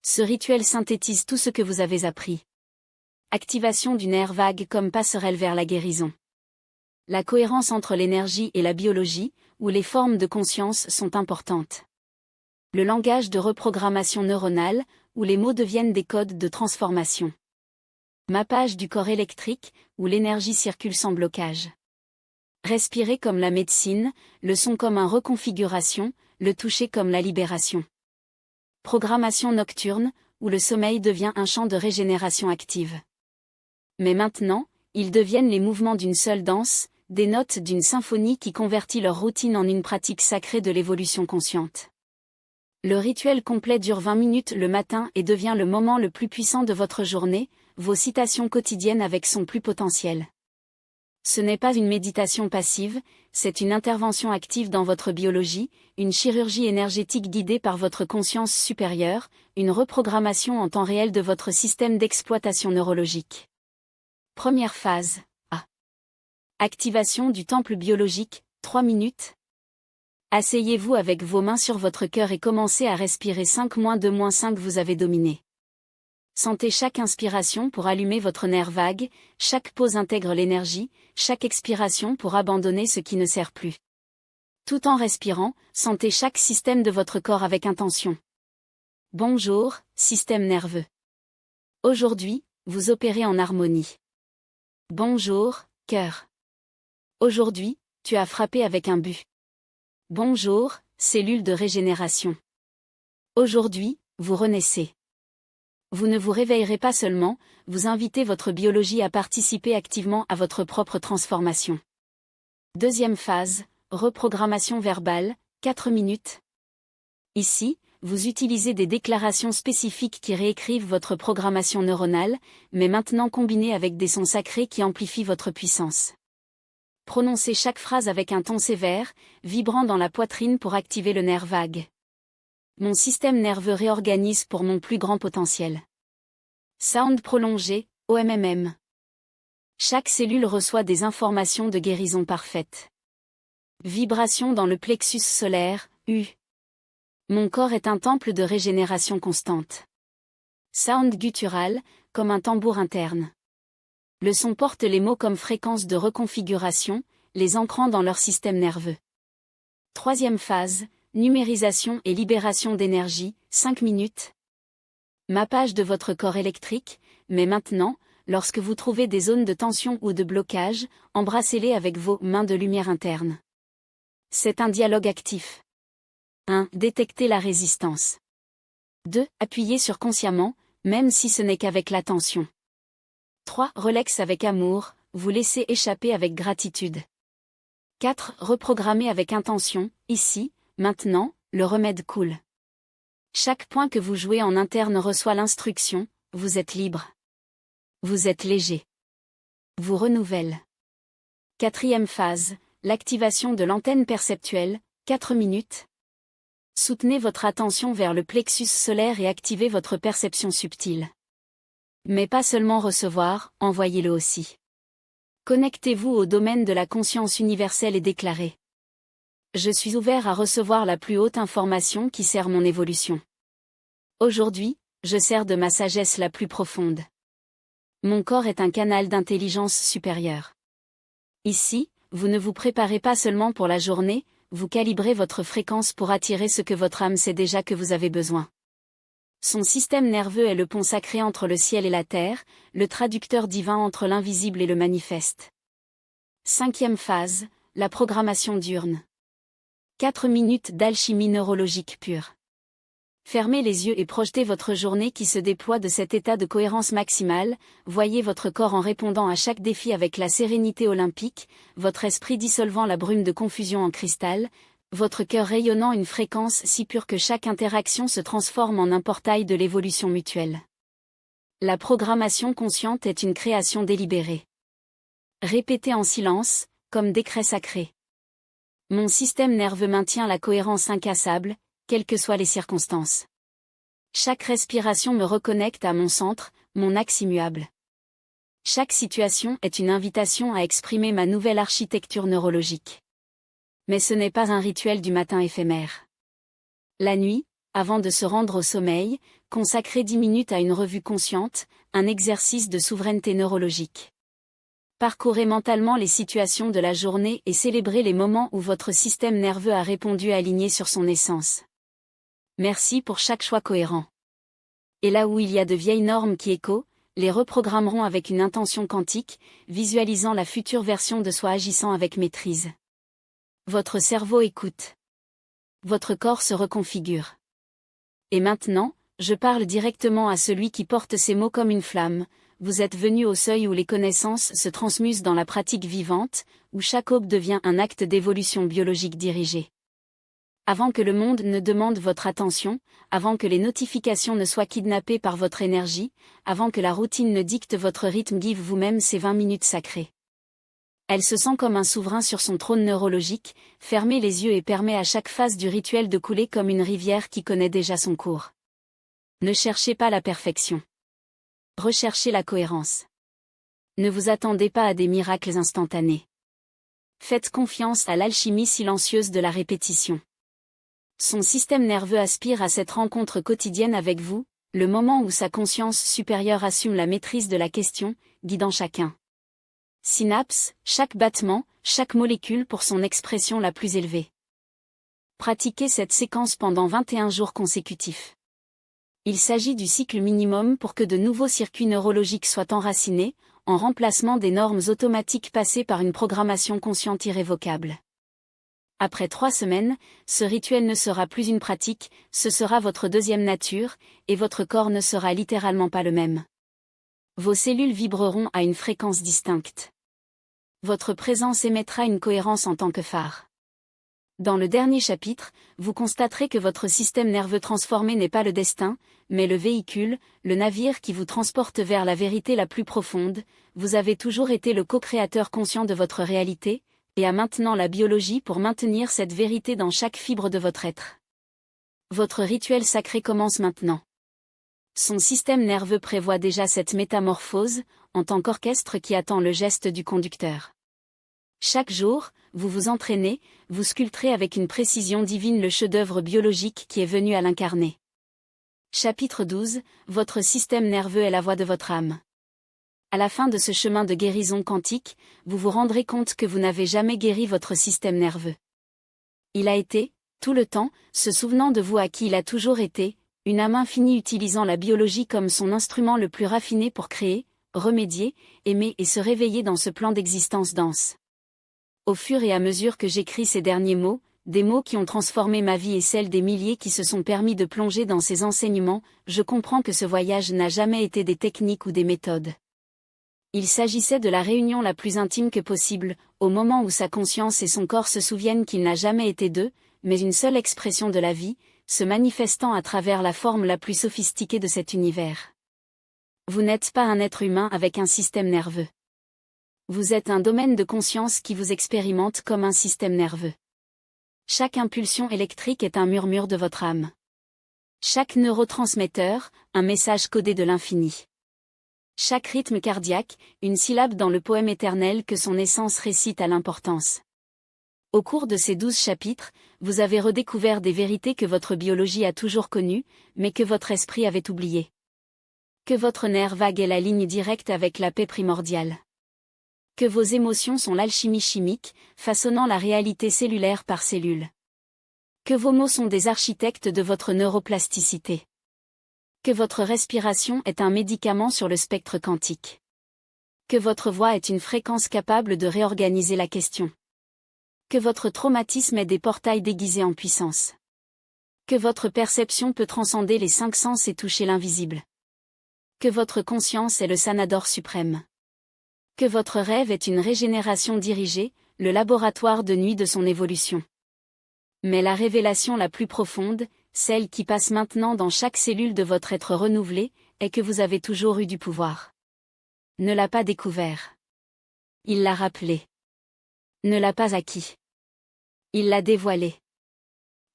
Ce rituel synthétise tout ce que vous avez appris. Activation du nerf vague comme passerelle vers la guérison. La cohérence entre l'énergie et la biologie, où les formes de conscience sont importantes. Le langage de reprogrammation neuronale, où les mots deviennent des codes de transformation. Mappage du corps électrique, où l'énergie circule sans blocage. Respirer comme la médecine, le son comme une reconfiguration, le toucher comme la libération. Programmation nocturne, où le sommeil devient un champ de régénération active. Mais maintenant, ils deviennent les mouvements d'une seule danse, des notes d'une symphonie qui convertit leur routine en une pratique sacrée de l'évolution consciente. Le rituel complet dure 20 minutes le matin et devient le moment le plus puissant de votre journée, vos citations quotidiennes avec son plus potentiel. Ce n'est pas une méditation passive, c'est une intervention active dans votre biologie, une chirurgie énergétique guidée par votre conscience supérieure, une reprogrammation en temps réel de votre système d'exploitation neurologique. Première phase. A. Activation du temple biologique, 3 minutes. Asseyez-vous avec vos mains sur votre cœur et commencez à respirer 5-2-5 vous avez dominé. Sentez chaque inspiration pour allumer votre nerf vague, chaque pause intègre l'énergie, chaque expiration pour abandonner ce qui ne sert plus. Tout en respirant, sentez chaque système de votre corps avec intention. Bonjour, système nerveux. Aujourd'hui, vous opérez en harmonie. Bonjour, cœur. Aujourd'hui, tu as frappé avec un but. Bonjour, cellule de régénération. Aujourd'hui, vous renaissez. Vous ne vous réveillerez pas seulement, vous invitez votre biologie à participer activement à votre propre transformation. Deuxième phase, reprogrammation verbale, 4 minutes. Ici, vous utilisez des déclarations spécifiques qui réécrivent votre programmation neuronale, mais maintenant combinées avec des sons sacrés qui amplifient votre puissance. Prononcez chaque phrase avec un ton sévère, vibrant dans la poitrine pour activer le nerf vague. Mon système nerveux réorganise pour mon plus grand potentiel. Sound prolongé, OMMM. Chaque cellule reçoit des informations de guérison parfaite. Vibration dans le plexus solaire, U. Mon corps est un temple de régénération constante. Sound guttural, comme un tambour interne. Le son porte les mots comme fréquence de reconfiguration, les ancrant dans leur système nerveux. Troisième phase, numérisation et libération d'énergie, 5 minutes. Mappage de votre corps électrique, mais maintenant, lorsque vous trouvez des zones de tension ou de blocage, embrassez-les avec vos mains de lumière interne. C'est un dialogue actif. 1. Détectez la résistance. 2. Appuyez sur consciemment, même si ce n'est qu'avec l'attention. 3. Relax avec amour, vous laissez échapper avec gratitude. 4. Reprogrammez avec intention, ici, maintenant, le remède coule. Chaque point que vous jouez en interne reçoit l'instruction, vous êtes libre. Vous êtes léger. Vous renouvelle. 4e phase, l'activation de l'antenne perceptuelle, 4 minutes. Soutenez votre attention vers le plexus solaire et activez votre perception subtile. Mais pas seulement recevoir, envoyez-le aussi. Connectez-vous au domaine de la conscience universelle et déclarez. Je suis ouvert à recevoir la plus haute information qui sert mon évolution. Aujourd'hui, je sers de ma sagesse la plus profonde. Mon corps est un canal d'intelligence supérieure. Ici, vous ne vous préparez pas seulement pour la journée, vous calibrez votre fréquence pour attirer ce que votre âme sait déjà que vous avez besoin. Son système nerveux est le pont sacré entre le ciel et la terre, le traducteur divin entre l'invisible et le manifeste. 5e phase, la programmation diurne. 4 minutes d'alchimie neurologique pure. Fermez les yeux et projetez votre journée qui se déploie de cet état de cohérence maximale, voyez votre corps en répondant à chaque défi avec la sérénité olympique, votre esprit dissolvant la brume de confusion en cristal, votre cœur rayonnant une fréquence si pure que chaque interaction se transforme en un portail de l'évolution mutuelle. La programmation consciente est une création délibérée. Répétez en silence, comme décret sacré. Mon système nerveux maintient la cohérence incassable, quelles que soient les circonstances. Chaque respiration me reconnecte à mon centre, mon axe immuable. Chaque situation est une invitation à exprimer ma nouvelle architecture neurologique. Mais ce n'est pas un rituel du matin éphémère. La nuit, avant de se rendre au sommeil, consacrez 10 minutes à une revue consciente, un exercice de souveraineté neurologique. Parcourez mentalement les situations de la journée et célébrez les moments où votre système nerveux a répondu aligné sur son essence. Merci pour chaque choix cohérent. Et là où il y a de vieilles normes qui échoent, les reprogrammeront avec une intention quantique, visualisant la future version de soi agissant avec maîtrise. Votre cerveau écoute. Votre corps se reconfigure. Et maintenant, je parle directement à celui qui porte ces mots comme une flamme. Vous êtes venu au seuil où les connaissances se transmusent dans la pratique vivante, où chaque aube devient un acte d'évolution biologique dirigé. Avant que le monde ne demande votre attention, avant que les notifications ne soient kidnappées par votre énergie, avant que la routine ne dicte votre rythme, give vous-même ces 20 minutes sacrées. Elle se sent comme un souverain sur son trône neurologique, fermez les yeux et permet à chaque phase du rituel de couler comme une rivière qui connaît déjà son cours. Ne cherchez pas la perfection. Recherchez la cohérence. Ne vous attendez pas à des miracles instantanés. Faites confiance à l'alchimie silencieuse de la répétition. Son système nerveux aspire à cette rencontre quotidienne avec vous, le moment où sa conscience supérieure assume la maîtrise de la question, guidant chacun. Synapse, chaque battement, chaque molécule pour son expression la plus élevée. Pratiquez cette séquence pendant 21 jours consécutifs. Il s'agit du cycle minimum pour que de nouveaux circuits neurologiques soient enracinés, en remplacement des normes automatiques passées par une programmation consciente irrévocable. Après 3 semaines, ce rituel ne sera plus une pratique, ce sera votre deuxième nature, et votre corps ne sera littéralement pas le même. Vos cellules vibreront à une fréquence distincte. Votre présence émettra une cohérence en tant que phare. Dans le dernier chapitre, vous constaterez que votre système nerveux transformé n'est pas le destin, mais le véhicule, le navire qui vous transporte vers la vérité la plus profonde. Vous avez toujours été le co-créateur conscient de votre réalité, et a maintenant la biologie pour maintenir cette vérité dans chaque fibre de votre être. Votre rituel sacré commence maintenant. Son système nerveux prévoit déjà cette métamorphose, en tant qu'orchestre qui attend le geste du conducteur. Chaque jour, vous vous entraînez, vous sculpterez avec une précision divine le chef-d'œuvre biologique qui est venu à l'incarner. Chapitre 12, votre système nerveux est la voix de votre âme. À la fin de ce chemin de guérison quantique, vous vous rendrez compte que vous n'avez jamais guéri votre système nerveux. Il a été, tout le temps, se souvenant de vous à qui il a toujours été, Une âme infinie utilisant la biologie comme son instrument le plus raffiné pour créer, remédier, aimer et se réveiller dans ce plan d'existence dense. Au fur et à mesure que j'écris ces derniers mots, des mots qui ont transformé ma vie et celle des milliers qui se sont permis de plonger dans ces enseignements, je comprends que ce voyage n'a jamais été des techniques ou des méthodes. Il s'agissait de la réunion la plus intime que possible, au moment où sa conscience et son corps se souviennent qu'il n'a jamais été deux, mais une seule expression de la vie, se manifestant à travers la forme la plus sophistiquée de cet univers. Vous n'êtes pas un être humain avec un système nerveux. Vous êtes un domaine de conscience qui vous expérimente comme un système nerveux. Chaque impulsion électrique est un murmure de votre âme. Chaque neurotransmetteur, un message codé de l'infini. Chaque rythme cardiaque, une syllabe dans le poème éternel que son essence récite à l'importance. Au cours de ces 12 chapitres, vous avez redécouvert des vérités que votre biologie a toujours connues, mais que votre esprit avait oubliées. Que votre nerf vague est la ligne directe avec la paix primordiale. Que vos émotions sont l'alchimie chimique, façonnant la réalité cellulaire par cellule. Que vos mots sont des architectes de votre neuroplasticité. Que votre respiration est un médicament sur le spectre quantique. Que votre voix est une fréquence capable de réorganiser la question. Que votre traumatisme est des portails déguisés en puissance. Que votre perception peut transcender les 5 sens et toucher l'invisible. Que votre conscience est le sanador suprême. Que votre rêve est une régénération dirigée, le laboratoire de nuit de son évolution. Mais la révélation la plus profonde, celle qui passe maintenant dans chaque cellule de votre être renouvelé, est que vous avez toujours eu du pouvoir. Ne l'a pas découvert. Il l'a rappelé. Ne l'a pas acquis. Il l'a dévoilé.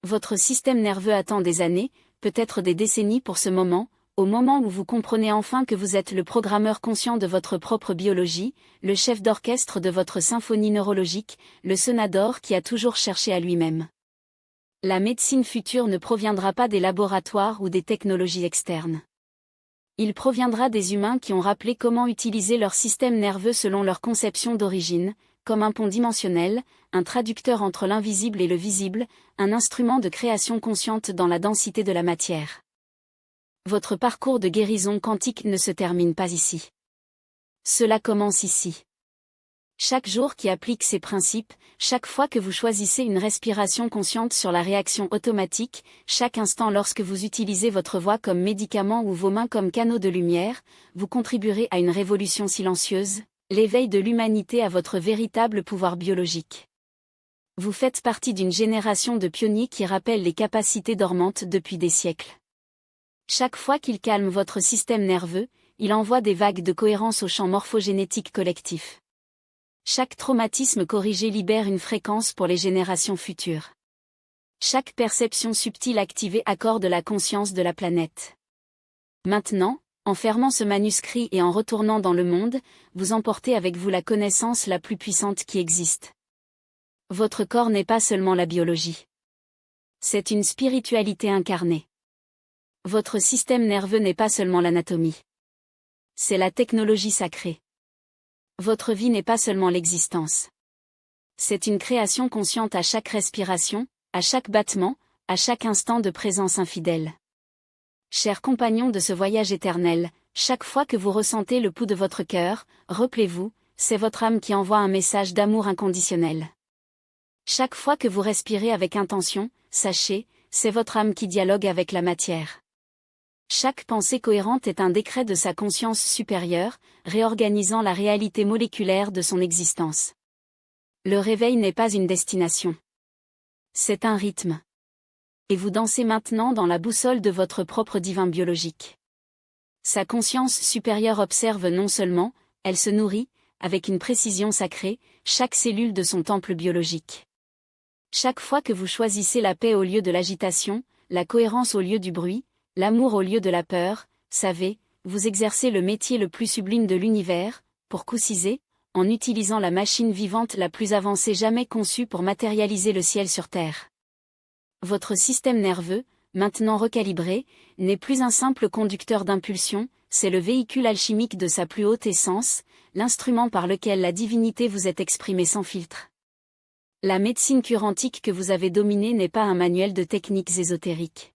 Votre système nerveux attend des années, peut-être des décennies pour ce moment, au moment où vous comprenez enfin que vous êtes le programmeur conscient de votre propre biologie, le chef d'orchestre de votre symphonie neurologique, le sonador qui a toujours cherché à lui-même. La médecine future ne proviendra pas des laboratoires ou des technologies externes. Il proviendra des humains qui ont rappelé comment utiliser leur système nerveux selon leur conception d'origine, comme un pont dimensionnel, un traducteur entre l'invisible et le visible, un instrument de création consciente dans la densité de la matière. Votre parcours de guérison quantique ne se termine pas ici. Cela commence ici. Chaque jour qui applique ces principes, chaque fois que vous choisissez une respiration consciente sur la réaction automatique, chaque instant lorsque vous utilisez votre voix comme médicament ou vos mains comme canaux de lumière, vous contribuerez à une révolution silencieuse, l'éveil de l'humanité à votre véritable pouvoir biologique. Vous faites partie d'une génération de pionniers qui rappellent les capacités dormantes depuis des siècles. Chaque fois qu'il calme votre système nerveux, il envoie des vagues de cohérence au champ morphogénétique collectif. Chaque traumatisme corrigé libère une fréquence pour les générations futures. Chaque perception subtile activée accorde la conscience de la planète. Maintenant, en fermant ce manuscrit et en retournant dans le monde, vous emportez avec vous la connaissance la plus puissante qui existe. Votre corps n'est pas seulement la biologie. C'est une spiritualité incarnée. Votre système nerveux n'est pas seulement l'anatomie. C'est la technologie sacrée. Votre vie n'est pas seulement l'existence. C'est une création consciente à chaque respiration, à chaque battement, à chaque instant de présence infidèle. Chers compagnons de ce voyage éternel, chaque fois que vous ressentez le pouls de votre cœur, rappelez-vous, c'est votre âme qui envoie un message d'amour inconditionnel. Chaque fois que vous respirez avec intention, sachez, c'est votre âme qui dialogue avec la matière. Chaque pensée cohérente est un décret de sa conscience supérieure, réorganisant la réalité moléculaire de son existence. Le réveil n'est pas une destination. C'est un rythme. Et vous dansez maintenant dans la boussole de votre propre divin biologique. Sa conscience supérieure observe non seulement, elle se nourrit, avec une précision sacrée, chaque cellule de son temple biologique. Chaque fois que vous choisissez la paix au lieu de l'agitation, la cohérence au lieu du bruit, l'amour au lieu de la peur, savez, vous exercez le métier le plus sublime de l'univers, pour coussiser, en utilisant la machine vivante la plus avancée jamais conçue pour matérialiser le ciel sur terre. Votre système nerveux, maintenant recalibré, n'est plus un simple conducteur d'impulsion, c'est le véhicule alchimique de sa plus haute essence, l'instrument par lequel la divinité vous est exprimée sans filtre. La médecine curantique que vous avez dominée n'est pas un manuel de techniques ésotériques.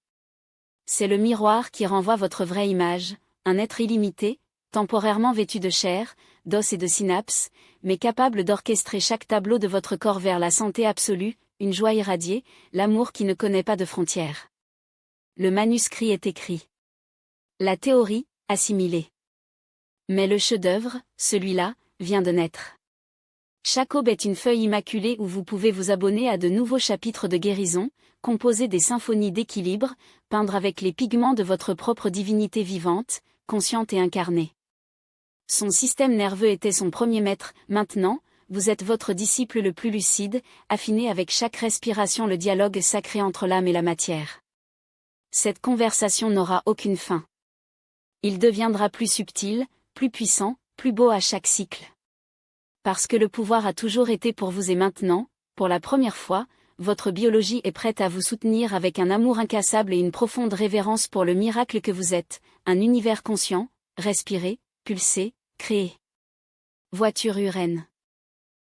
C'est le miroir qui renvoie votre vraie image, un être illimité, temporairement vêtu de chair, d'os et de synapses, mais capable d'orchestrer chaque tableau de votre corps vers la santé absolue, une joie irradiée, l'amour qui ne connaît pas de frontières. Le manuscrit est écrit. La théorie, assimilée. Mais le chef-d'œuvre, celui-là, vient de naître. Chaque aube est une feuille immaculée où vous pouvez vous abonner à de nouveaux chapitres de guérison, composer des symphonies d'équilibre, peindre avec les pigments de votre propre divinité vivante, consciente et incarnée. Son système nerveux était son premier maître, maintenant, vous êtes votre disciple le plus lucide, affiné avec chaque respiration le dialogue sacré entre l'âme et la matière. Cette conversation n'aura aucune fin. Il deviendra plus subtil, plus puissant, plus beau à chaque cycle. Parce que le pouvoir a toujours été pour vous et maintenant, pour la première fois, votre biologie est prête à vous soutenir avec un amour incassable et une profonde révérence pour le miracle que vous êtes, un univers conscient, respiré, pulsé, créé. Voiture Uren.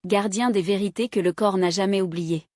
Gardien des vérités que le corps n'a jamais oubliées.